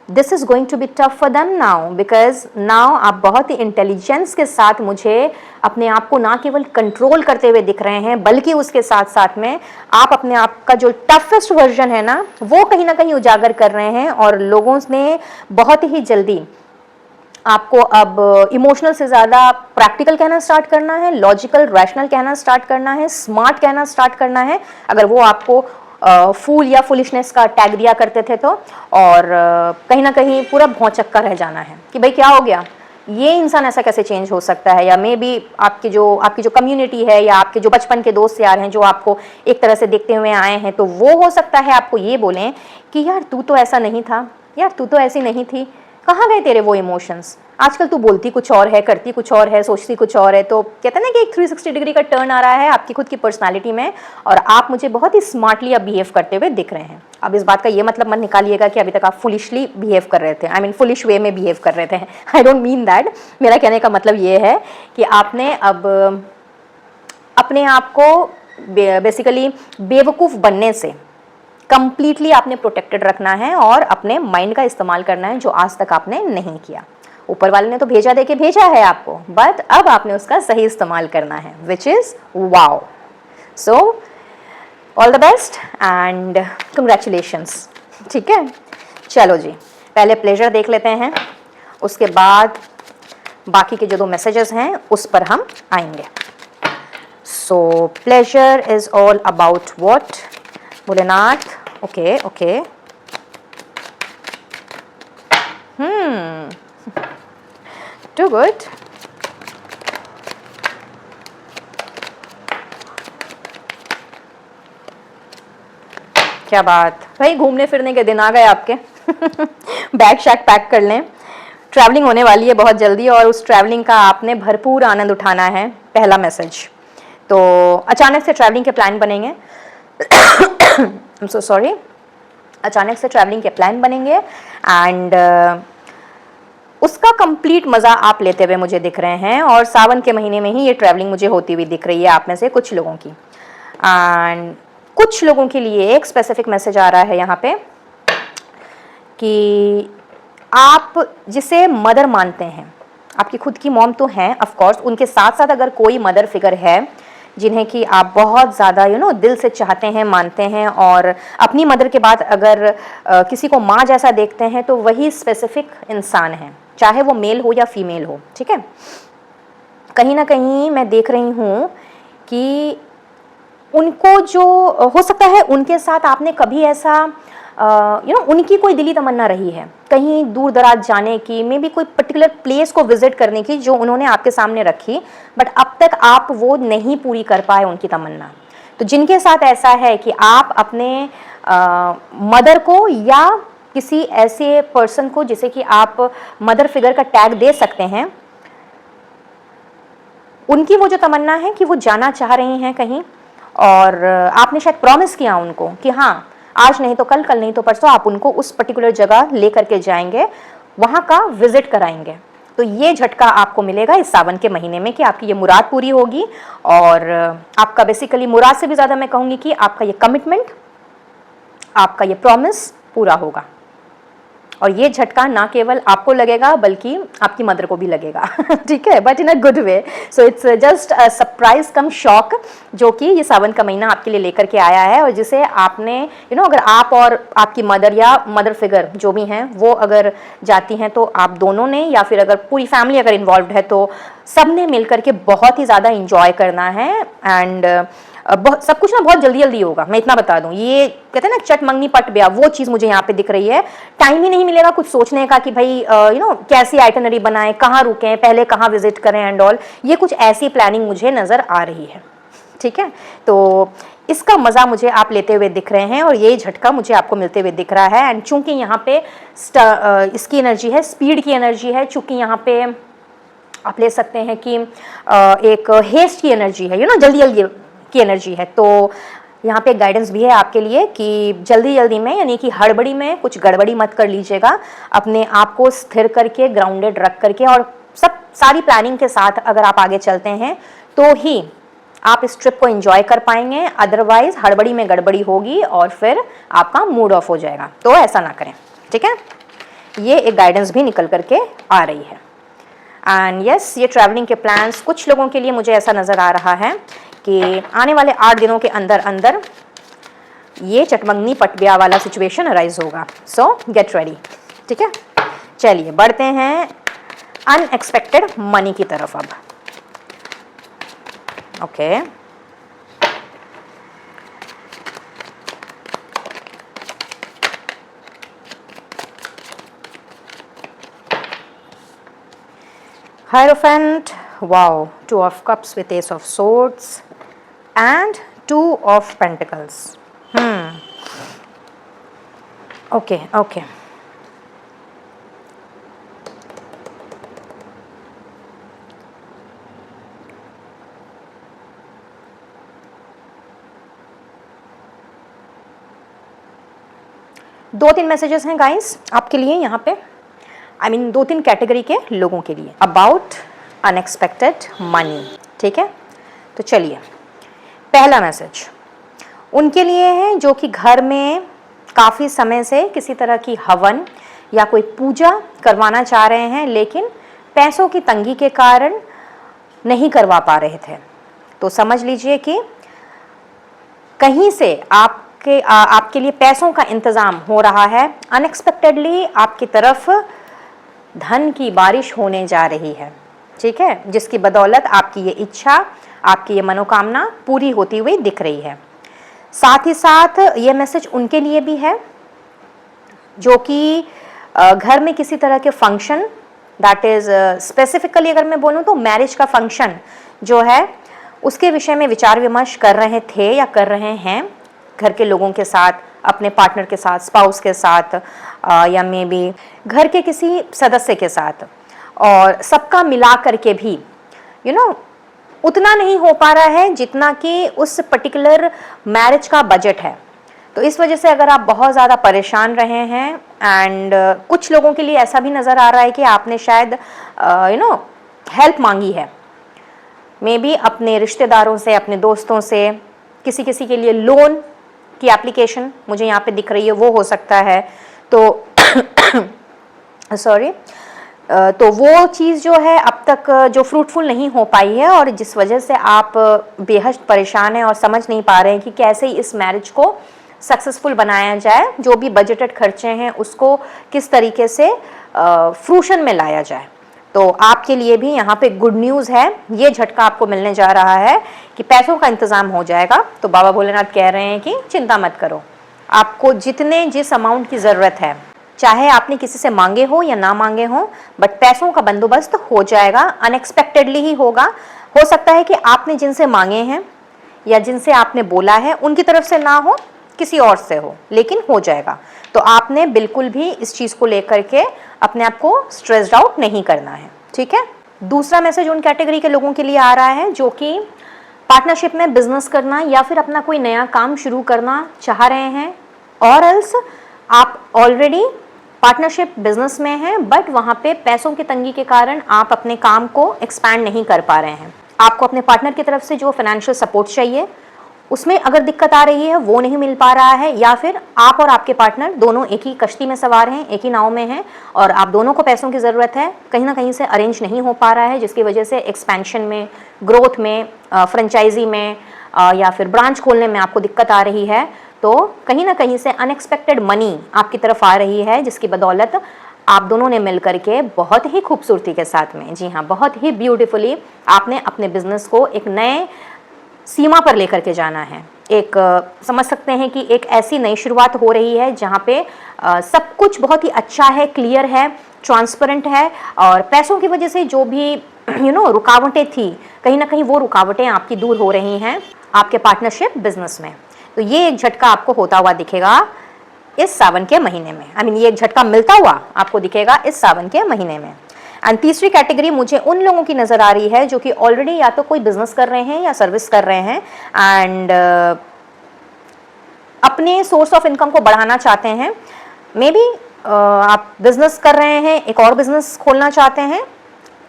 S1: this is going to be tough for them now, because now आप बहुत ही इंटेलिजेंस के साथ मुझे अपने आप को ना केवल कंट्रोल करते हुए दिख रहे हैं, बल्कि उसके साथ साथ में आप अपने आप का जो टफेस्ट वर्जन है ना, वो कहीं ना कहीं उजागर कर रहे हैं। और लोगों ने बहुत ही जल्दी आपको अब इमोशनल से ज़्यादा प्रैक्टिकल कहना स्टार्ट करना है, लॉजिकल रैशनल कहना स्टार्ट करना है, स्मार्ट कहना स्टार्ट करना है, अगर वो आपको फूल या फुलिशनेस का टैग दिया करते थे तो। और कहीं ना कहीं पूरा भौचक्का रह जाना है कि भाई क्या हो गया, ये इंसान ऐसा कैसे चेंज हो सकता है। या मे बी आपकी जो कम्युनिटी है या आपके जो बचपन के दोस्त यार हैं जो आपको एक तरह से देखते हुए आए हैं, तो वो हो सकता है आपको ये बोलें कि यार तू तो ऐसा नहीं था, यार तू तो ऐसी नहीं थी, कहाँ गए तेरे वो इमोशंस, आजकल तू बोलती कुछ और है, करती कुछ और है, सोचती कुछ और है। तो कहते हैं ना कि एक 360 डिग्री का टर्न आ रहा है आपकी खुद की पर्सनालिटी में, और आप मुझे बहुत ही स्मार्टली अब बिहेव करते हुए दिख रहे हैं। अब इस बात का ये मतलब मत निकालिएगा कि अभी तक आप फुलिशली बिहेव कर रहे थे, फुलिश वे में बिहेव कर रहे थे। I don't mean that. मेरा कहने का मतलब ये है कि आपने अब अपने आप को बेसिकली बेवकूफ़ बनने से कंप्लीटली आपने प्रोटेक्टेड रखना है, और अपने माइंड का इस्तेमाल करना है जो आज तक आपने नहीं किया। ऊपर वाले ने तो भेजा दे के भेजा है आपको, बट अब आपने उसका सही इस्तेमाल करना है, which is wow. So all the best and congratulations. ठीक है, चलो जी, पहले प्लेजर देख लेते हैं, उसके बाद बाकी के जो 2 मैसेजेस हैं उस पर हम आएंगे। So pleasure is all about what? Bholenath, okay okay, too good. क्या बात भाई, घूमने फिरने के दिन आ गए आपके। बैग शैग पैक कर लें, ट्रैवलिंग होने वाली है बहुत जल्दी, और उस ट्रैवलिंग का आपने भरपूर आनंद उठाना है। पहला मैसेज, तो अचानक से ट्रैवलिंग के प्लान बनेंगे। आई एम सो सॉरी, अचानक से ट्रैवलिंग के प्लान बनेंगे एंड उसका कंप्लीट मज़ा आप लेते हुए मुझे दिख रहे हैं, और सावन के महीने में ही ये ट्रैवलिंग मुझे होती हुई दिख रही है आप में से कुछ लोगों की। एंड कुछ लोगों के लिए एक स्पेसिफिक मैसेज आ रहा है यहाँ पे कि आप जिसे मदर मानते हैं, आपकी खुद की मॉम तो हैं ऑफ कोर्स, उनके साथ साथ अगर कोई मदर फिगर है जिन्हें कि आप बहुत ज़्यादा दिल से चाहते हैं, मानते हैं, और अपनी मदर के बाद अगर किसी को माँ जैसा देखते हैं तो वही स्पेसिफिक इंसान है, चाहे वो मेल हो या फीमेल हो। ठीक है, कहीं ना कहीं मैं देख रही हूँ कि उनको जो हो सकता है उनके साथ आपने कभी ऐसा उनकी कोई दिली तमन्ना रही है कहीं दूर दराज जाने की, मे बी कोई पर्टिकुलर प्लेस को विजिट करने की जो उन्होंने आपके सामने रखी, बट अब तक आप वो नहीं पूरी कर पाए उनकी तमन्ना। तो जिनके साथ ऐसा है कि आप अपने मदर को या किसी ऐसे पर्सन को जिसे कि आप मदर फिगर का टैग दे सकते हैं, उनकी वो जो तमन्ना है कि वो जाना चाह रही हैं कहीं, और आपने शायद प्रॉमिस किया उनको कि हाँ आज नहीं तो कल, कल नहीं तो परसों आप उनको उस पर्टिकुलर जगह ले करके जाएंगे, वहाँ का विजिट कराएंगे। तो ये झटका आपको मिलेगा इस सावन के महीने में कि आपकी ये मुराद पूरी होगी, और आपका बेसिकली मुराद से भी ज़्यादा मैं कहूँगी कि आपका ये कमिटमेंट, आपका ये प्रॉमिस पूरा होगा। और ये झटका ना केवल आपको लगेगा बल्कि आपकी मदर को भी लगेगा ठीक है, but in a good way. So it's just a surprise come shock जो कि ये सावन का महीना आपके लिए लेकर के आया है, और जिसे आपने अगर आप और आपकी मदर या मदर फिगर जो भी हैं वो अगर जाती हैं तो आप दोनों ने, या फिर अगर पूरी फैमिली अगर इन्वॉल्व है तो सब ने मिल करके बहुत ही ज़्यादा इंजॉय करना है। एंड सब कुछ ना बहुत जल्दी जल्दी होगा, मैं इतना बता दूं। ये कहते हैं ना चट मंगनी पट ब्याह, वो चीज़ मुझे यहाँ पे दिख रही है। टाइम ही नहीं मिलेगा कुछ सोचने का कि भाई कैसी आइटनरी बनाएं, कहाँ रुकें, पहले कहाँ विजिट करें एंड ऑल। ये कुछ ऐसी प्लानिंग मुझे नज़र आ रही है, ठीक है। तो इसका मज़ा मुझे आप लेते हुए दिख रहे हैं और ये झटका मुझे आपको मिलते हुए दिख रहा है। एंड चूंकि यहाँ पे इसकी एनर्जी है, स्पीड की एनर्जी है, चूंकि यहाँ पे आप ले सकते हैं कि एक हेस्ट की एनर्जी है, जल्दी जल्दी की एनर्जी है, तो यहाँ पे गाइडेंस भी है आपके लिए कि जल्दी जल्दी में, यानी कि हड़बड़ी में कुछ गड़बड़ी मत कर लीजिएगा। अपने आप को स्थिर करके, ग्राउंडेड रख करके और सारी प्लानिंग के साथ अगर आप आगे चलते हैं तो ही आप इस ट्रिप को एंजॉय कर पाएंगे। अदरवाइज हड़बड़ी में गड़बड़ी होगी और फिर आपका मूड ऑफ हो जाएगा, तो ऐसा ना करें, ठीक है। ये एक गाइडेंस भी निकल करके आ रही है। एंड यस, ये ट्रैवलिंग के प्लान्स कुछ लोगों के लिए मुझे ऐसा नज़र आ रहा है कि आने वाले 8 दिनों के अंदर अंदर ये चटमंगनी पटबिया वाला सिचुएशन अराइज होगा। सो गेट रेडी, ठीक है। चलिए बढ़ते हैं अनएक्सपेक्टेड मनी की तरफ अब। Okay, Hierophant, wow, 2 of cups with Ace of Swords and 2 of Pentacles. Okay, okay. दो तीन मैसेजेस हैं गाइस आपके लिए यहाँ पे, I mean 2-3 कैटेगरी के लोगों के लिए अबाउट अनएक्सपेक्टेड मनी, ठीक है। तो चलिए, पहला मैसेज उनके लिए है जो कि घर में काफ़ी समय से किसी तरह की हवन या कोई पूजा करवाना चाह रहे हैं, लेकिन पैसों की तंगी के कारण नहीं करवा पा रहे थे। तो समझ लीजिए कि कहीं से आपके लिए पैसों का इंतज़ाम हो रहा है। अनएक्सपेक्टेडली आपकी तरफ धन की बारिश होने जा रही है, ठीक है, जिसकी बदौलत आपकी ये इच्छा, आपकी ये मनोकामना पूरी होती हुई दिख रही है। साथ ही साथ ये मैसेज उनके लिए भी है जो कि घर में किसी तरह के फंक्शन, दैट इज़ स्पेसिफिकली अगर मैं बोलूँ तो मैरिज का फंक्शन जो है उसके विषय में विचार विमर्श कर रहे थे या कर रहे हैं घर के लोगों के साथ, अपने पार्टनर के साथ, स्पाउस के साथ, या मे बी घर के किसी सदस्य के साथ, और सबका मिला करके भी उतना नहीं हो पा रहा है जितना कि उस पर्टिकुलर मैरिज का बजट है। तो इस वजह से अगर आप बहुत ज़्यादा परेशान रहे हैं, एंड कुछ लोगों के लिए ऐसा भी नज़र आ रहा है कि आपने शायद हेल्प मांगी है, मे बी अपने रिश्तेदारों से, अपने दोस्तों से, किसी के लिए लोन की एप्लीकेशन मुझे यहाँ पे दिख रही है, वो हो सकता है। तो सॉरी, तो वो चीज़ जो है अब तक जो फ्रूटफुल नहीं हो पाई है, और जिस वजह से आप बेहद परेशान हैं और समझ नहीं पा रहे हैं कि कैसे इस मैरिज को सक्सेसफुल बनाया जाए, जो भी बजटेड खर्चे हैं उसको किस तरीके से फ्रूशन में लाया जाए। तो आपके लिए भी यहाँ पे गुड न्यूज़ है, ये झटका आपको मिलने जा रहा है कि पैसों का इंतज़ाम हो जाएगा। तो बाबा भोलेनाथ कह रहे हैं कि चिंता मत करो, आपको जिस अमाउंट की ज़रूरत है, चाहे आपने किसी से मांगे हो या ना मांगे हो, बट पैसों का बंदोबस्त हो जाएगा। अनएक्सपेक्टेडली ही होगा। हो सकता है कि आपने जिनसे मांगे हैं या जिनसे आपने बोला है उनकी तरफ से ना हो, किसी और से हो, लेकिन हो जाएगा। तो आपने बिल्कुल भी इस चीज़ को लेकर के अपने आप को स्ट्रेस्ड आउट नहीं करना है, ठीक है। दूसरा मैसेज उन कैटेगरी के लोगों के लिए आ रहा है जो कि पार्टनरशिप में बिजनेस करना या फिर अपना कोई नया काम शुरू करना चाह रहे हैं, और एल्स आप ऑलरेडी पार्टनरशिप बिजनेस में हैं, बट वहाँ पे पैसों की तंगी के कारण आप अपने काम को एक्सपैंड नहीं कर पा रहे हैं। आपको अपने पार्टनर की तरफ से जो फाइनेंशियल सपोर्ट चाहिए उसमें अगर दिक्कत आ रही है, वो नहीं मिल पा रहा है, या फिर आप और आपके पार्टनर दोनों एक ही कश्ती में सवार हैं, एक ही नाव में हैं और आप दोनों को पैसों की ज़रूरत है, कहीं ना कहीं से अरेंज नहीं हो पा रहा है, जिसकी वजह से एक्सपेंशन में, ग्रोथ में, फ्रेंचाइजी में या फिर ब्रांच खोलने में आपको दिक्कत आ रही है, तो कहीं ना कहीं से अनएक्सपेक्टेड मनी आपकी तरफ आ रही है, जिसकी बदौलत आप दोनों ने मिल करके बहुत ही खूबसूरती के साथ में, जी हाँ, बहुत ही ब्यूटीफुली आपने अपने बिजनेस को एक नए सीमा पर लेकर के जाना है। एक समझ सकते हैं कि एक ऐसी नई शुरुआत हो रही है जहाँ पे सब कुछ बहुत ही अच्छा है, क्लियर है, ट्रांसपेरेंट है, और पैसों की वजह से जो भी रुकावटें थी, कहीं ना कहीं वो रुकावटें आपकी दूर हो रही हैं आपके पार्टनरशिप बिजनेस में। तो ये एक झटका आपको होता हुआ दिखेगा इस सावन के महीने में। ये एक झटका मिलता हुआ आपको दिखेगा इस सावन के महीने में। एंड तीसरी कैटेगरी मुझे उन लोगों की नज़र आ रही है जो कि ऑलरेडी या तो कोई बिजनेस कर रहे हैं या सर्विस कर रहे हैं एंड अपने सोर्स ऑफ इनकम को बढ़ाना चाहते हैं। मे बी आप बिजनेस कर रहे हैं, एक और बिजनेस खोलना चाहते हैं,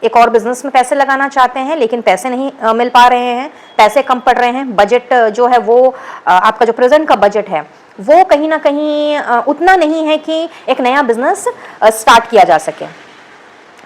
S1: एक और बिजनेस में पैसे लगाना चाहते हैं, लेकिन पैसे नहीं मिल पा रहे हैं, पैसे कम पड़ रहे हैं, बजट जो है वो आपका जो प्रेजेंट का बजट है वो कहीं ना कहीं उतना नहीं है कि एक नया बिजनेस स्टार्ट किया जा सके।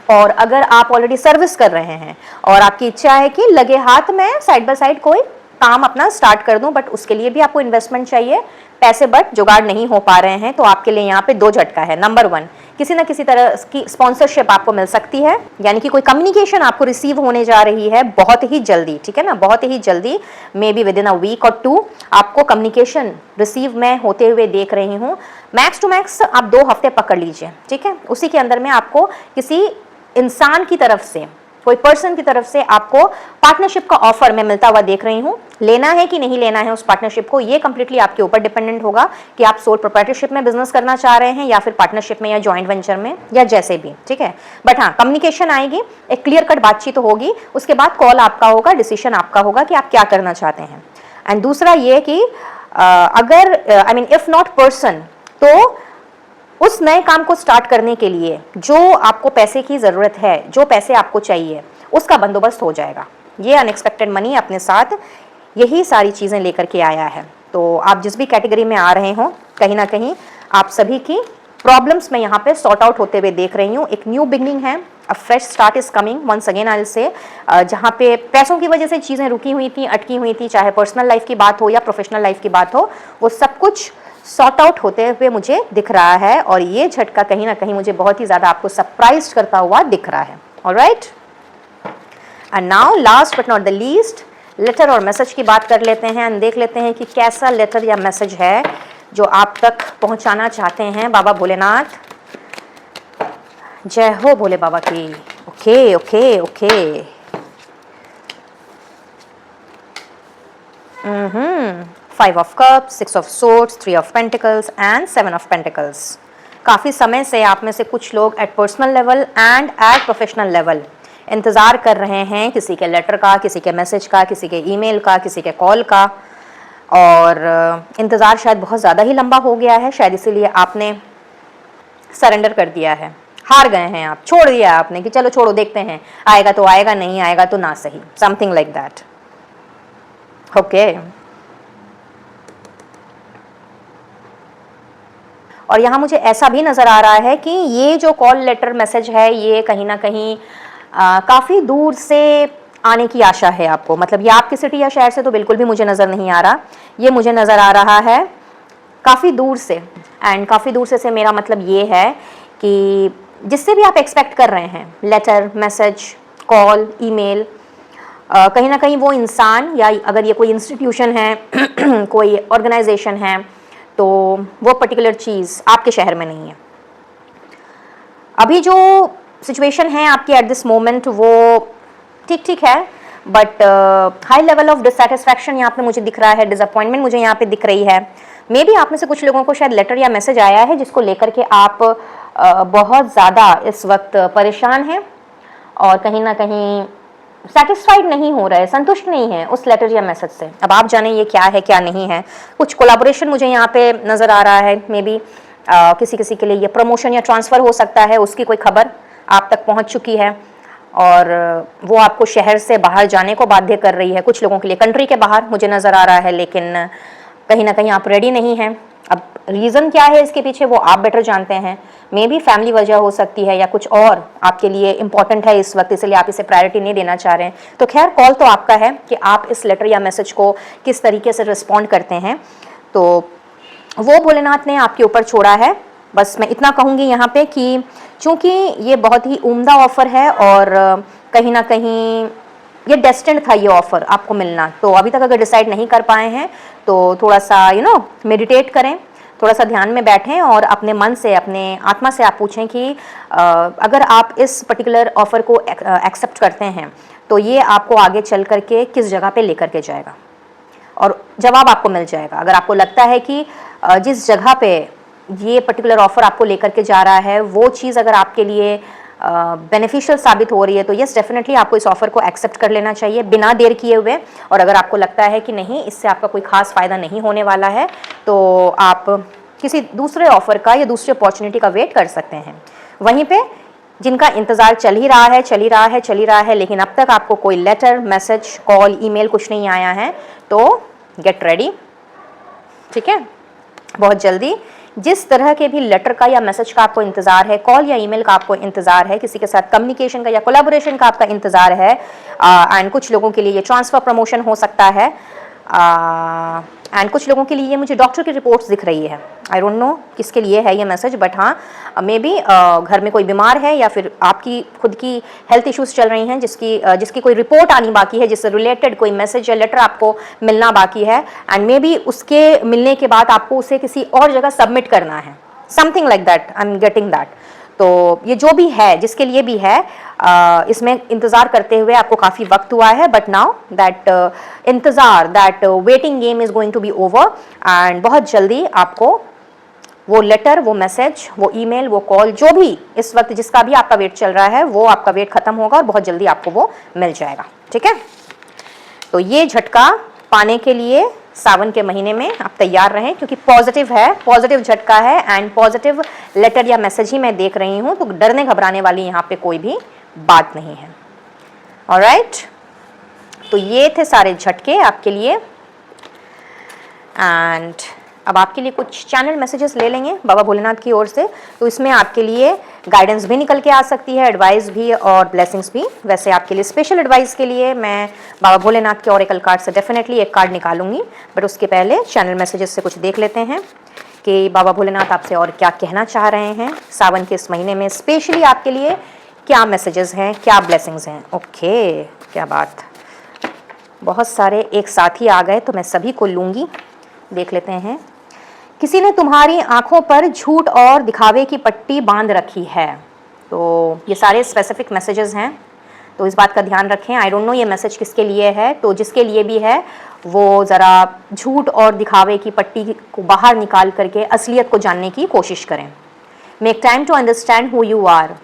S1: और अगर आप ऑलरेडी सर्विस कर रहे हैं और आपकी इच्छा है कि लगे हाथ में साइड बाय साइड कोई काम अपना स्टार्ट कर दूं, बट उसके लिए भी आपको इन्वेस्टमेंट चाहिए, पैसे बट जुगाड़ नहीं हो पा रहे हैं, तो आपके लिए यहाँ पे दो झटका है। नंबर 1, किसी ना किसी तरह की स्पॉन्सरशिप आपको मिल सकती है, यानी कि कोई कम्युनिकेशन आपको रिसीव होने जा रही है बहुत ही जल्दी, ठीक है ना, बहुत ही जल्दी, may be within a week और 2 आपको कम्युनिकेशन रिसीव मैं होते हुए देख रही हूँ। मैक्स टू मैक्स आप 2 हफ्ते पकड़ लीजिए, ठीक है, उसी के अंदर में आपको किसी इंसान की तरफ से, कोई पर्सन की तरफ से आपको पार्टनरशिप का ऑफर मैं मिलता हुआ देख रही हूँ। लेना है कि नहीं लेना है उस पार्टनरशिप को, ये कंप्लीटली आपके ऊपर डिपेंडेंट होगा कि आप सोल प्रोप्राइटरशिप में बिजनेस करना चाह रहे हैं या फिर पार्टनरशिप में या जॉइंट वेंचर में या जैसे भी, ठीक है। बट हाँ, कम्युनिकेशन आएगी, एक क्लियर कट बातचीत होगी, उसके बाद कॉल आपका होगा, डिसीजन आपका होगा कि आप क्या करना चाहते हैं। एंड दूसरा ये कि अगर इफ नॉट पर्सन, तो उस नए काम को स्टार्ट करने के लिए जो आपको पैसे की ज़रूरत है, जो पैसे आपको चाहिए, उसका बंदोबस्त हो जाएगा। ये अनएक्सपेक्टेड मनी अपने साथ यही सारी चीज़ें लेकर के आया है। तो आप जिस भी कैटेगरी में आ रहे हो, कहीं ना कहीं आप सभी की प्रॉब्लम्स में यहाँ पे सॉर्ट आउट होते हुए देख रही हूँ। एक न्यू बिगनिंग है, a fresh start is coming once again I will say. जहाँ पे पैसों की वजह से चीज़ें रुकी हुई थी, अटकी हुई थी, चाहे पर्सनल लाइफ की बात हो या प्रोफेशनल लाइफ की बात हो, वो सब कुछ सॉर्ट आउट होते हुए मुझे दिख रहा है, और ये झटका कहीं ना कहीं मुझे बहुत ही ज़्यादा आपको सरप्राइज करता हुआ दिख रहा है। Alright, and now last but not the least, letter और मैसेज की बात कर लेते हैं एंड देख लेते हैं कि कैसा लेटर या मैसेज है जो आप तक पहुंचाना चाहते हैं बाबा भोलेनाथ। जय हो भोले बाबा की। Okay okay okay, 5 of cups, 6 of swords, 3 of pentacles and 7 of pentacles. काफ़ी समय से आप में से कुछ लोग at personal level and at professional level इंतज़ार कर रहे हैं किसी के लेटर का, किसी के मैसेज का, किसी के ईमेल का, किसी के कॉल का, और इंतज़ार शायद बहुत ज़्यादा ही लंबा हो गया है, शायद इसीलिए आपने सरेंडर कर दिया है, हार गए हैं आप, छोड़ दिया आपने कि चलो छोड़ो, देखते हैं, आएगा तो आएगा, नहीं आएगा तो ना सही, समथिंग लाइक दैट। ओके, और यहाँ मुझे ऐसा भी नज़र आ रहा है कि ये जो कॉल लेटर मैसेज है ये कहीं ना कहीं काफ़ी दूर से आने की आशा है आपको। मतलब ये आपकी सिटी या शहर से तो बिल्कुल भी मुझे नज़र नहीं आ रहा, ये मुझे नज़र आ रहा है काफ़ी दूर से। एंड काफ़ी दूर से मेरा मतलब ये है कि जिससे भी आप एक्सपेक्ट कर रहे हैं लेटर, मैसेज, कॉल, ईमेल, कहीं ना कहीं वो इंसान, या अगर ये कोई इंस्टीट्यूशन है कोई ऑर्गेनाइजेशन है, तो वो पर्टिकुलर चीज़ आपके शहर में नहीं है। अभी जो सिचुएशन है आपकी एट दिस मोमेंट वो ठीक ठीक है, but high level of dissatisfaction यहाँ पे मुझे दिख रहा है, डिसअपॉइंटमेंट मुझे यहाँ पे दिख रही है। मे बी आप में से कुछ लोगों को शायद लेटर या मैसेज आया है जिसको लेकर के आप बहुत ज़्यादा इस वक्त परेशान हैं और कहीं ना कहीं सेटिस्फाइड नहीं हो रहे, संतुष्ट नहीं है उस लेटर या मैसेज से। अब आप जाने ये क्या है क्या नहीं है। कुछ कोलैबोरेशन मुझे यहाँ पे नज़र आ रहा है, मे बी किसी किसी के लिए ये प्रमोशन या ट्रांसफ़र हो सकता है, उसकी कोई खबर आप तक पहुँच चुकी है। और वो आपको शहर से बाहर जाने को बाध्य कर रही है। कुछ लोगों के लिए कंट्री के बाहर मुझे नज़र आ रहा है, लेकिन कहीं ना कहीं आप रेडी नहीं हैं। अब रीज़न क्या है इसके पीछे वो आप बेटर जानते हैं। मे बी फैमिली वजह हो सकती है या कुछ और आपके लिए इंपॉर्टेंट है इस वक्त, इसलिए आप इसे प्रायोरिटी नहीं देना चाह रहे हैं। तो खैर, कॉल तो आपका है कि आप इस लेटर या मैसेज को किस तरीके से रिस्पॉन्ड करते हैं। तो वो भोलेनाथ ने आपके ऊपर छोड़ा है। बस मैं इतना कहूँगी यहाँ पे कि चूँकि ये बहुत ही उम्दा ऑफ़र है और कहीं ना कहीं ये डेस्टिन्ड था ये ऑफ़र आपको मिलना, तो अभी तक अगर डिसाइड नहीं कर पाए हैं तो थोड़ा सा मेडिटेट करें, थोड़ा सा ध्यान में बैठें और अपने मन से, अपने आत्मा से आप पूछें कि अगर आप इस पर्टिकुलर ऑफ़र को एक्सेप्ट करते हैं तो ये आपको आगे चल करके किस जगह पे लेकर के जाएगा, और जवाब आपको मिल जाएगा। अगर आपको लगता है कि जिस जगह पे ये पर्टिकुलर ऑफ़र आपको लेकर के जा रहा है वो चीज़ अगर आपके लिए बेनिफिशियल साबित हो रही है तो यस, डेफिनेटली आपको इस ऑफ़र को एक्सेप्ट कर लेना चाहिए बिना देर किए हुए। और अगर आपको लगता है कि नहीं, इससे आपका कोई ख़ास फ़ायदा नहीं होने वाला है, तो आप किसी दूसरे ऑफ़र का या दूसरी अपॉर्चुनिटी का वेट कर सकते हैं। वहीं पे जिनका इंतज़ार चल ही रहा है, लेकिन अब तक आपको कोई लेटर, मैसेज, कॉल, ईमेल कुछ नहीं आया है, तो गेट रेडी, ठीक है। बहुत जल्दी जिस तरह के भी लेटर का या मैसेज का आपको इंतज़ार है, कॉल या ईमेल का आपको इंतज़ार है, किसी के साथ कम्युनिकेशन का या कोलैबोरेशन का आपका इंतज़ार है, एंड कुछ लोगों के लिए ये ट्रांसफ़र प्रमोशन हो सकता है, एंड कुछ लोगों के लिए ये मुझे डॉक्टर की रिपोर्ट्स दिख रही है। आई डोंट नो किसके लिए है ये मैसेज, बट हाँ, मे बी घर में कोई बीमार है या फिर आपकी खुद की हेल्थ इश्यूज़ चल रही हैं जिसकी कोई रिपोर्ट आनी बाकी है, जिससे रिलेटेड कोई मैसेज या लेटर आपको मिलना बाकी है, एंड मे बी उसके मिलने के बाद आपको उसे किसी और जगह सबमिट करना है, something like that. I am getting that. तो ये जो भी है, जिसके लिए भी है, इसमें इंतज़ार करते हुए आपको काफ़ी वक्त हुआ है, बट नाउ दैट इंतज़ार, that waiting game is going to be over, and बहुत जल्दी आपको वो लेटर, वो मैसेज, वो ईमेल, वो कॉल, जो भी इस वक्त जिसका भी आपका वेट चल रहा है, वो आपका वेट ख़त्म होगा और बहुत जल्दी आपको वो मिल जाएगा, ठीक है। तो ये झटका पाने के लिए सावन के महीने में आप तैयार रहें, क्योंकि पॉजिटिव है, पॉजिटिव झटका है, एंड पॉजिटिव लेटर या मैसेज ही मैं देख रही हूँ, तो डरने घबराने वाली यहाँ पे कोई भी बात नहीं है। ऑलराइट, तो ये थे सारे झटके आपके लिए, एंड अब आपके लिए कुछ चैनल मैसेजेस ले लेंगे बाबा भोलेनाथ की ओर से। तो इसमें आपके लिए गाइडेंस भी निकल के आ सकती है, एडवाइस भी और ब्लेसिंग्स भी। वैसे आपके लिए स्पेशल एडवाइस के लिए मैं बाबा भोलेनाथ के ऑरेकल कार्ड से डेफिनेटली एक कार्ड निकालूंगी, बट उसके पहले चैनल मैसेजेस से कुछ देख लेते हैं कि बाबा भोलेनाथ आपसे और क्या कहना चाह रहे हैं सावन के इस महीने में। स्पेशली आपके लिए क्या मैसेजेस हैं, क्या ब्लेसिंग्स हैं। ओके, क्या बात, बहुत सारे एक साथ ही आ गए, तो मैं सभी को लूँगी। देख लेते हैं। किसी ने तुम्हारी आंखों पर झूठ और दिखावे की पट्टी बांध रखी है। तो ये सारे स्पेसिफिक मैसेजेस हैं, तो इस बात का ध्यान रखें। आई डोंट नो ये मैसेज किसके लिए है, तो जिसके लिए भी है वो ज़रा झूठ और दिखावे की पट्टी को बाहर निकाल करके असलियत को जानने की कोशिश करें। Make time to understand who you are.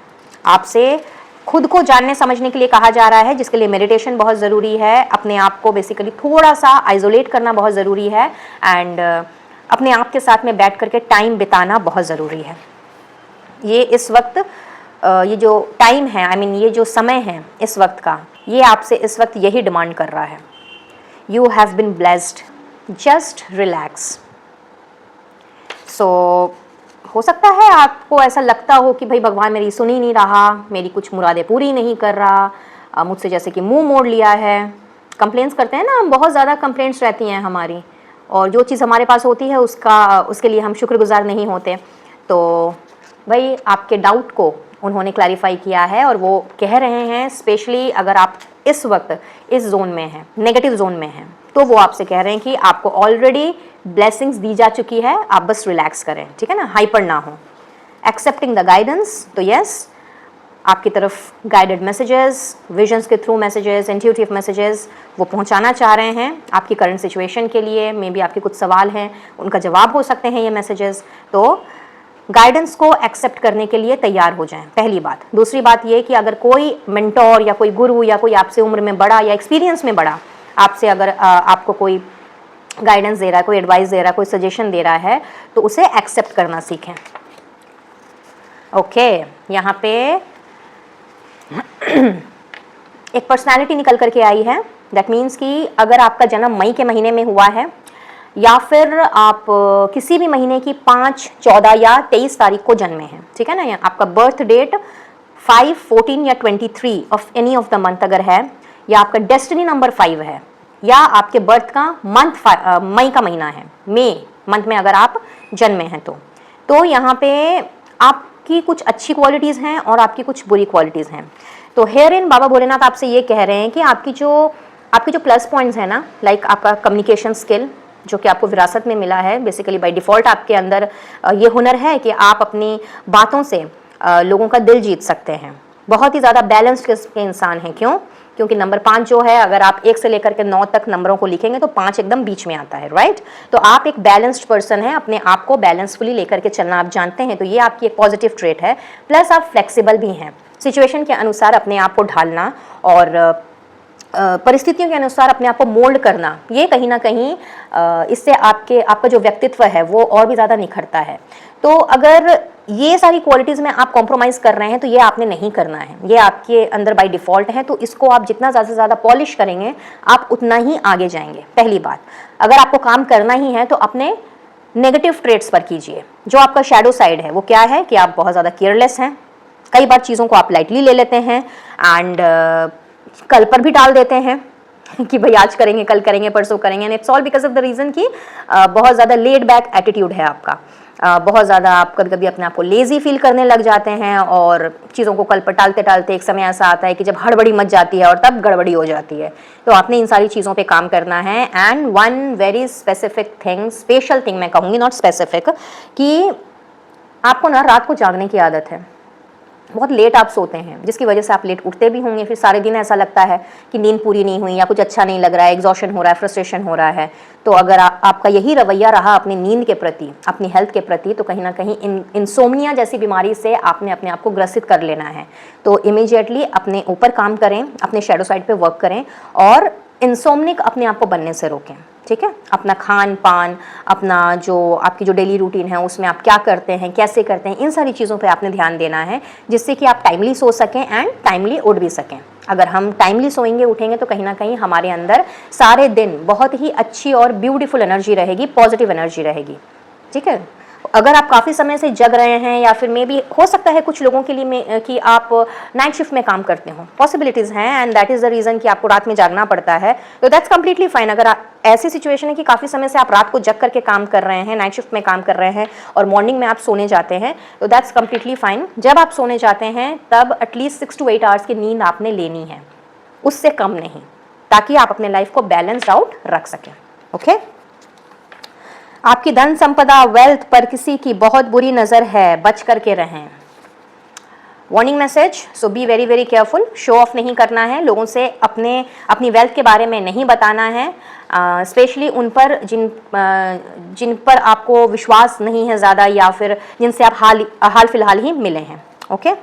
S1: आपसे खुद को जानने समझने के लिए कहा जा रहा है, जिसके लिए मेडिटेशन बहुत ज़रूरी है। अपने आप को बेसिकली थोड़ा सा आइसोलेट करना बहुत ज़रूरी है, एंड अपने आप के साथ में बैठ करके टाइम बिताना बहुत ज़रूरी है। ये इस वक्त ये जो टाइम है, आई मीन ये जो समय है इस वक्त का, ये आपसे इस वक्त यही डिमांड कर रहा है। You have been blessed, just relax. So हो सकता है आपको ऐसा लगता हो कि भाई भगवान मेरी सुन ही नहीं रहा, मेरी कुछ मुरादें पूरी नहीं कर रहा, मुझसे जैसे कि मुंह मोड़ लिया है। कंप्लेंट्स करते हैं ना हम, बहुत ज़्यादा कंप्लेंट्स रहती हैं हमारी, और जो चीज़ हमारे पास होती है उसके लिए हम शुक्रगुजार नहीं होते। तो भाई आपके डाउट को उन्होंने क्लैरिफाई किया है, और वो कह रहे हैं स्पेशली अगर आप इस वक्त इस जोन में हैं, नेगेटिव जोन में हैं, तो वो आपसे कह रहे हैं कि आपको ऑलरेडी ब्लेसिंग्स दी जा चुकी है, आप बस रिलैक्स करें, ठीक है ना, हाइपर ना हो। एक्सेप्टिंग द गाइडेंस, तो यस, आपकी तरफ गाइडेड मैसेजेस, विजन्स के थ्रू मैसेजेस, इंट्यूटिव मैसेजेस वो पहुंचाना चाह रहे हैं आपकी करंट सिचुएशन के लिए। मे बी आपके कुछ सवाल हैं, उनका जवाब हो सकते हैं ये मैसेजेस। तो गाइडेंस को एक्सेप्ट करने के लिए तैयार हो जाएं, पहली बात। दूसरी बात ये कि अगर कोई मेंटोर या कोई गुरु या कोई आपसे उम्र में बड़ा या एक्सपीरियंस में बड़ा आपसे अगर आपको कोई गाइडेंस दे रहा है, कोई एडवाइस दे रहा है, कोई सजेशन दे रहा है, तो उसे एक्सेप्ट करना सीखें। ओके, यहाँ पे एक पर्सनैलिटी निकल करके आई है। दैट मीन्स कि अगर आपका जन्म मई के महीने में हुआ है या फिर आप किसी भी महीने की 5, 14 या 23 तारीख को जन्मे हैं, ठीक है ना, या आपका बर्थ डेट 5, 14 या 23 of any of the month अगर है, या आपका डेस्टिनी नंबर 5 है, या आपके बर्थ का मंथ मई का महीना है, मई मंथ में अगर आप जन्मे हैं तो यहाँ पे आपकी कुछ अच्छी क्वालिटीज़ हैं और आपकी कुछ बुरी क्वालिटीज़ हैं। तो हेयर इन बाबा भोलेनाथ आपसे ये कह रहे हैं कि आपकी जो प्लस पॉइंट्स हैं ना, लाइक आपका कम्युनिकेशन स्किल जो कि आपको विरासत में मिला है, बेसिकली बाय डिफ़ॉल्ट आपके अंदर ये हुनर है कि आप अपनी बातों से लोगों का दिल जीत सकते हैं। बहुत ही ज़्यादा बैलेंस्ड किस्म के इंसान हैं। क्यों? क्योंकि नंबर 5 जो है, अगर आप 1 से लेकर के 9 तक नंबरों को लिखेंगे तो 5 एकदम बीच में आता है, राइट। तो आप एक बैलेंस्ड पर्सन है, अपने आप को बैलेंसफुली लेकर के चलना आप जानते हैं, तो ये आपकी एक पॉजिटिव ट्रेट है। प्लस आप फ्लेक्सिबल भी हैं, सिचुएशन के अनुसार अपने आप को ढालना और परिस्थितियों के अनुसार अपने आप को मोल्ड करना, ये कहीं ना कहीं इससे आपका जो व्यक्तित्व है वो और भी ज़्यादा निखरता है। तो अगर ये सारी क्वालिटीज़ में आप कॉम्प्रोमाइज़ कर रहे हैं तो ये आपने नहीं करना है, ये आपके अंदर बाय डिफ़ॉल्ट है। तो इसको आप जितना ज़्यादा से ज़्यादा पॉलिश करेंगे आप उतना ही आगे जाएंगे। पहली बात, अगर आपको काम करना ही है तो अपने नेगेटिव ट्रेट्स पर कीजिए। जो आपका शैडो साइड है वो क्या है कि आप बहुत ज़्यादा केयरलेस हैं, कई बार चीज़ों को आप लाइटली ले लेते हैं एंड कल पर भी टाल देते हैं कि भाई आज करेंगे, कल करेंगे, परसों करेंगे, and it's all because of the reason कि बहुत ज़्यादा लेड बैक एटीट्यूड है आपका। बहुत ज़्यादा आप कभी कभी अपने आप को लेज़ी फील करने लग जाते हैं और चीज़ों को कल पर टालते टालते एक समय ऐसा आता है कि जब हड़बड़ी मच जाती है और तब गड़बड़ी हो जाती है। तो आपने इन सारी चीज़ों पे काम करना है। And one very specific thing, special thing मैं कहूँगी, नॉट स्पेसिफिक, कि आपको ना रात को जागने की आदत है। बहुत लेट आप सोते हैं जिसकी वजह से आप लेट उठते भी होंगे, फिर सारे दिन ऐसा लगता है कि नींद पूरी नहीं हुई या कुछ अच्छा नहीं लग रहा है, एग्जॉशन हो रहा है, फ्रस्ट्रेशन हो रहा है। तो अगर आपका यही रवैया रहा अपनी नींद के प्रति, अपनी हेल्थ के प्रति, तो कहीं ना कहीं इंसोम्निया जैसी बीमारी से आपने अपने आप को ग्रसित कर लेना है। तो इमीडिएटली अपने ऊपर काम करें, अपने शैडो साइड पे वर्क करें और इंसोम्निक अपने आप को बनने से रोकें, ठीक है। अपना खान पान, अपना जो आपकी जो डेली रूटीन है उसमें आप क्या करते हैं, कैसे करते हैं, इन सारी चीज़ों पे आपने ध्यान देना है, जिससे कि आप टाइमली सो सकें एंड टाइमली उठ भी सकें। अगर हम टाइमली सोएंगे, उठेंगे, तो कहीं ना कहीं हमारे अंदर सारे दिन बहुत ही अच्छी और ब्यूटीफुल एनर्जी रहेगी, पॉजिटिव एनर्जी रहेगी, ठीक है। अगर आप काफ़ी समय से जग रहे हैं या फिर मे बी हो सकता है कुछ लोगों के लिए कि आप नाइट शिफ्ट में काम करते हो, पॉसिबिलिटीज़ हैं, and that is the reason कि आपको रात में जागना पड़ता है, तो दैट्स कम्प्लीटली फाइन। अगर ऐसी सिचुएशन है कि काफ़ी समय से आप रात को जग करके काम कर रहे हैं, नाइट शिफ्ट में काम कर रहे हैं और मॉर्निंग में आप सोने जाते हैं, तो दैट्स कम्प्लीटली फाइन। जब आप सोने जाते हैं तब एटलीस्ट 6 to 8 आवर्स की नींद आपने लेनी है, उससे कम नहीं, ताकि आप अपने लाइफ को बैलेंस्ड आउट रख सकें, ओके। आपकी धन संपदा, वेल्थ पर किसी की बहुत बुरी नज़र है, बच करके रहें। Warning message, so be very very careful. Show off नहीं करना है, लोगों से अपनी वेल्थ के बारे में नहीं बताना है, स्पेशली उन पर जिन पर आपको विश्वास नहीं है ज़्यादा, या फिर जिनसे आप हाल फिलहाल ही मिले हैं, ओके।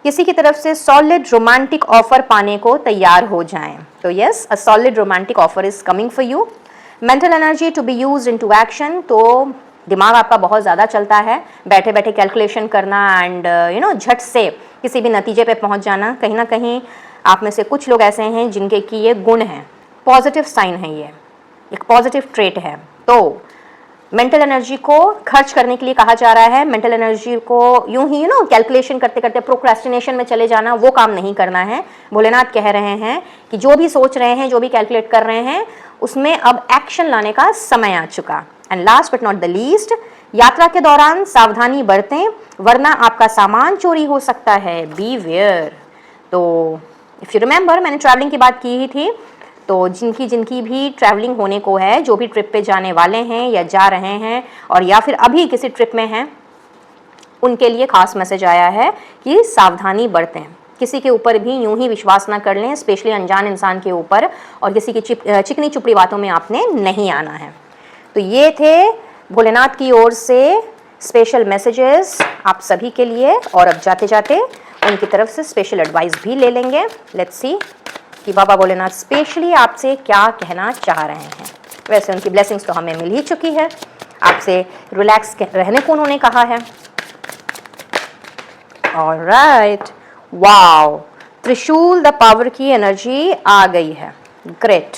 S1: किसी की तरफ से सॉलिड रोमांटिक ऑफर पाने को तैयार हो जाएं। तो yes, a solid romantic offer is coming for you. Mental energy to be used into action, तो दिमाग आपका बहुत ज़्यादा चलता है, बैठे बैठे कैलकुलेशन करना एंड झट से किसी भी नतीजे पे पहुंच जाना। कहीं ना कहीं आप में से कुछ लोग ऐसे हैं जिनके की ये गुण है, पॉजिटिव साइन है, ये एक पॉजिटिव ट्रेट है। तो मेंटल एनर्जी को खर्च करने के लिए कहा जा रहा है। मेंटल एनर्जी को यूं ही कैलकुलेशन करते करते प्रोक्रेस्टिनेशन में चले जाना, वो काम नहीं करना है। भोलेनाथ कह रहे हैं कि जो भी सोच रहे हैं, जो भी कैलकुलेट कर रहे हैं, उसमें अब एक्शन लाने का समय आ चुका। And last but not the least, यात्रा के दौरान सावधानी बरतें, वरना आपका सामान चोरी हो सकता है। Beware. तो इफ़ यू रिमेंबर, मैंने ट्रैवलिंग की बात की ही थी, तो जिनकी भी ट्रैवलिंग होने को है, जो भी ट्रिप पे जाने वाले हैं या जा रहे हैं और या फिर अभी किसी ट्रिप में हैं, उनके लिए खास मैसेज आया है कि सावधानी बरतें। किसी के ऊपर भी यूं ही विश्वास ना कर लें, स्पेशली अनजान इंसान के ऊपर, और किसी की चिकनी चुपड़ी बातों में आपने नहीं आना है। तो ये थे भोलेनाथ की ओर से स्पेशल मैसेजेस आप सभी के लिए। और अब जाते जाते उनकी तरफ से स्पेशल एडवाइस भी ले लेंगे। लेट्स सी कि बाबा भोलेनाथ स्पेशली आपसे क्या कहना चाह रहे हैं। वैसे उनकी ब्लेसिंग्स तो हमें मिल ही चुकी है, आपसे रिलैक्स रहने को उन्होंने कहा है। ऑलराइट, वाओ, त्रिशूल, द पावर की एनर्जी आ गई है। ग्रेट।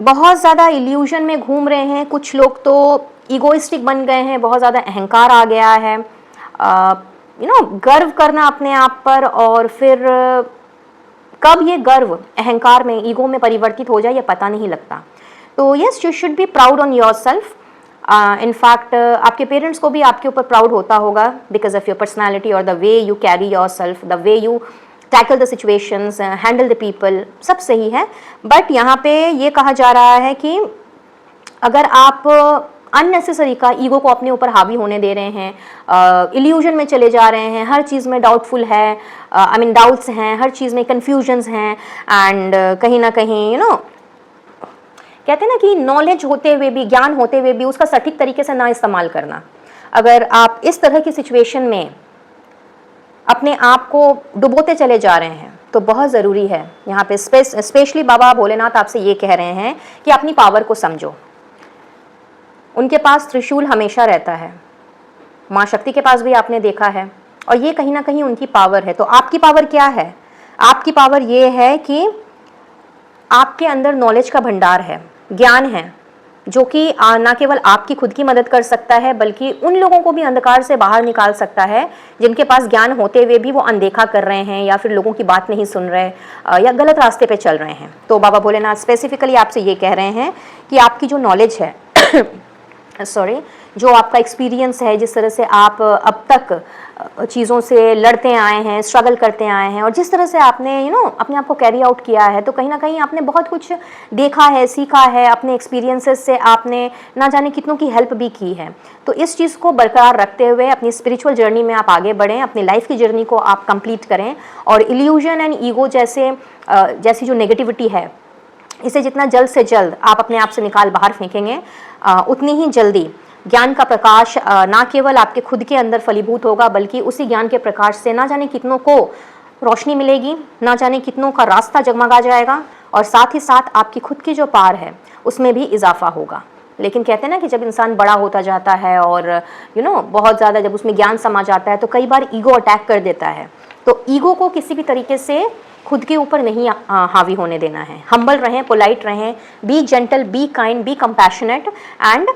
S1: बहुत ज़्यादा इल्यूजन में घूम रहे हैं कुछ लोग, तो ईगोइस्टिक बन गए हैं, बहुत ज़्यादा अहंकार आ गया है, गर्व करना अपने आप पर, और फिर कब ये गर्व अहंकार में, ईगो में परिवर्तित हो जाए ये पता नहीं लगता। तो yes, you should be proud on your self. In fact आपके पेरेंट्स को भी आपके ऊपर प्राउड होता होगा बिकॉज ऑफ योर पर्सनैलिटी और the way you carry your self, the way you tackle the situations, handle the people, सब सही है। बट यहाँ पे ये कहा जा रहा है कि अगर आप अननेसेसरी का ईगो को अपने ऊपर हावी होने दे रहे हैं, इल्यूजन में चले जा रहे हैं, हर चीज़ में डाउटफुल है, डाउट्स हैं, हर चीज़ में कन्फ्यूजन्स हैं, एंड कहीं ना कहीं कहते हैं ना कि नॉलेज होते हुए भी, ज्ञान होते हुए भी उसका सटीक तरीके से ना इस्तेमाल करना। अगर आप इस तरह की सिचुएशन में अपने आप को डुबोते चले जा रहे हैं तो बहुत ज़रूरी है, यहाँ पे स्पेशली बाबा भोलेनाथ आपसे ये कह रहे हैं कि अपनी पावर को समझो। उनके पास त्रिशूल हमेशा रहता है, माँ शक्ति के पास भी आपने देखा है, और ये कहीं ना कहीं उनकी पावर है। तो आपकी पावर क्या है? आपकी पावर ये है कि आपके अंदर नॉलेज का भंडार है, ज्ञान है, जो कि ना केवल आपकी खुद की मदद कर सकता है बल्कि उन लोगों को भी अंधकार से बाहर निकाल सकता है जिनके पास ज्ञान होते हुए भी वो अनदेखा कर रहे हैं या फिर लोगों की बात नहीं सुन रहे या गलत रास्ते पे चल रहे हैं। तो बाबा भोलेनाथ स्पेसिफिकली आपसे ये कह रहे हैं कि आपकी जो नॉलेज है जो आपका एक्सपीरियंस है, जिस तरह से आप अब तक चीज़ों से लड़ते आए हैं, स्ट्रगल करते आए हैं, और जिस तरह से आपने अपने आप को कैरी आउट किया है, तो कहीं ना कहीं आपने बहुत कुछ देखा है, सीखा है, अपने एक्सपीरियंसेस से आपने ना जाने कितनों की हेल्प भी की है। तो इस चीज़ को बरकरार रखते हुए अपनी स्पिरिचुअल जर्नी में आप आगे बढ़ें, अपनी लाइफ की जर्नी को आप कंप्लीट करें, और इल्यूजन एंड ईगो जैसी जो नेगेटिविटी है, इसे जितना जल्द से जल्द आप अपने आप से निकाल बाहर फेंकेंगे, उतनी ही जल्दी ज्ञान का प्रकाश ना केवल आपके खुद के अंदर फलीभूत होगा बल्कि उसी ज्ञान के प्रकाश से ना जाने कितनों को रोशनी मिलेगी, ना जाने कितनों का रास्ता जगमगा जाएगा, और साथ ही साथ आपकी खुद की जो पार है उसमें भी इजाफा होगा। लेकिन कहते हैं ना कि जब इंसान बड़ा होता जाता है और बहुत ज़्यादा जब उसमें ज्ञान समा जाता है तो कई बार ईगो अटैक कर देता है। तो ईगो को किसी भी तरीके से खुद के ऊपर नहीं हावी होने देना है। हम्बल रहें, पोलाइट रहें, B gentle, be kind, B compassionate, and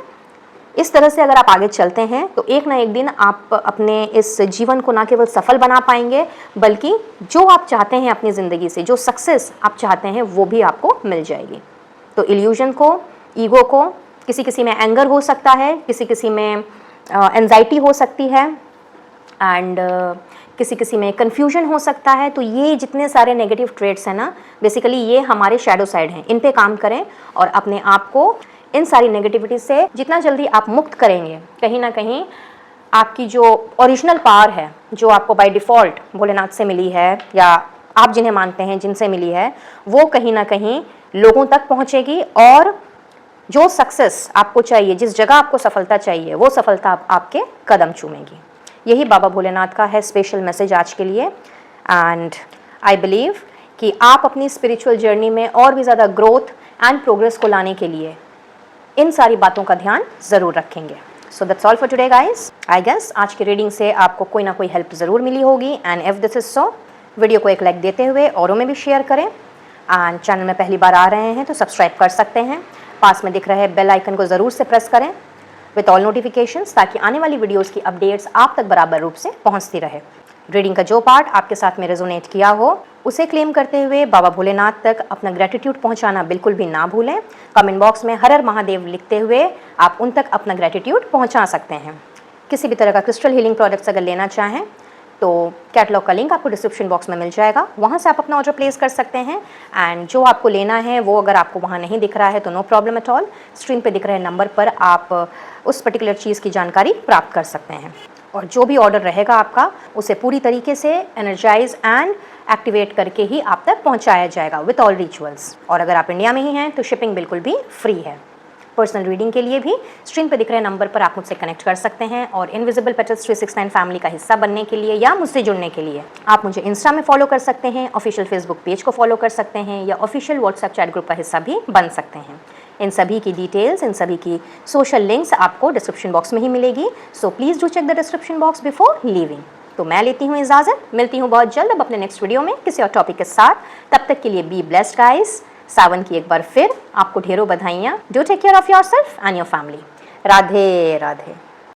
S1: इस तरह से अगर आप आगे चलते हैं तो एक ना एक दिन आप अपने इस जीवन को ना केवल सफल बना पाएंगे बल्कि जो आप चाहते हैं अपनी ज़िंदगी से, जो सक्सेस आप चाहते हैं वो भी आपको मिल जाएगी। तो इल्यूजन को, ईगो को, किसी में एंगर हो सकता है, किसी में एंजाइटी हो सकती है, एंड किसी में कन्फ्यूजन हो सकता है। तो ये जितने सारे नेगेटिव ट्रेड्स हैं ना, बेसिकली ये हमारे शैडो साइड हैं। इन पे काम करें और अपने आप को इन सारी नेगेटिविटी से जितना जल्दी आप मुक्त करेंगे, कहीं ना कहीं आपकी जो ओरिजिनल पावर है, जो आपको बाय डिफ़ॉल्ट भोलेनाथ से मिली है या आप जिन्हें मानते हैं जिनसे मिली है, वो कहीं ना कहीं लोगों तक पहुँचेगी, और जो सक्सेस आपको चाहिए, जिस जगह आपको सफलता चाहिए, वो सफलता आपके कदम चूमेगी। यही बाबा भोलेनाथ का है स्पेशल मैसेज आज के लिए। एंड आई बिलीव कि आप अपनी स्पिरिचुअल जर्नी में और भी ज़्यादा ग्रोथ एंड प्रोग्रेस को लाने के लिए इन सारी बातों का ध्यान ज़रूर रखेंगे। So that's all for today guys. I guess आज की रीडिंग से आपको कोई ना कोई हेल्प ज़रूर मिली होगी, and if this is so, video को एक लाइक देते हुए औरों में भी शेयर करें, एंड चैनल में पहली बार आ रहे हैं तो सब्सक्राइब कर सकते हैं। पास में दिख रहे बेल आइकन को ज़रूर से प्रेस करें विथ ऑल नोटिफिकेशंस, ताकि आने वाली वीडियोस की अपडेट्स आप तक बराबर रूप से पहुंचती रहे। रीडिंग का जो पार्ट आपके साथ में रेजोनेट किया हो उसे क्लेम करते हुए बाबा भोलेनाथ तक अपना ग्रेटिट्यूड पहुंचाना बिल्कुल भी ना भूलें। कमेंट बॉक्स में हर हर महादेव लिखते हुए आप उन तक अपना ग्रेटिट्यूड पहुंचा सकते हैं। किसी भी तरह का क्रिस्टल हीलिंग प्रोडक्ट्स अगर लेना चाहें तो कैटलॉग का लिंक आपको डिस्क्रिप्शन बॉक्स में मिल जाएगा, वहाँ से आप अपना ऑर्डर प्लेस कर सकते हैं। एंड जो आपको लेना है वो अगर आपको वहाँ नहीं दिख रहा है तो no problem at all, screen पे दिख रहे नंबर पर आप उस पर्टिकुलर चीज़ की जानकारी प्राप्त कर सकते हैं, और जो भी ऑर्डर रहेगा आपका उसे पूरी तरीके से एनर्जाइज एंड एक्टिवेट करके ही आप तक पहुँचाया जाएगा विथ ऑल रिचुअल्स। और अगर आप इंडिया में ही हैं तो शिपिंग बिल्कुल भी फ्री है। पर्सनल रीडिंग के लिए भी स्क्रीन पर दिख रहे नंबर पर आप मुझसे कनेक्ट कर सकते हैं, और इनविजिबल पेटल्स 369 फैमिली का हिस्सा बनने के लिए या मुझसे जुड़ने के लिए आप मुझे इंस्टा में फॉलो कर सकते हैं, ऑफिशियल फेसबुक पेज को फॉलो कर सकते हैं, या ऑफिशियल व्हाट्सएप चैट ग्रुप का हिस्सा भी बन सकते हैं। इन सभी की डिटेल्स, इन सभी की सोशल लिंक्स आपको डिस्क्रिप्शन बॉक्स में ही मिलेगी। So please do check the description box before leaving. तो मैं लेती हूँ इजाज़त, मिलती हूँ बहुत जल्द अब अपने नेक्स्ट वीडियो में किसी और टॉपिक के साथ। तब तक के लिए बी ब्लेस्ड गाइस। सावन की एक बार फिर आपको ढेरों बधाइयाँ। Do take care of yourself and your family. Radhe Radhe.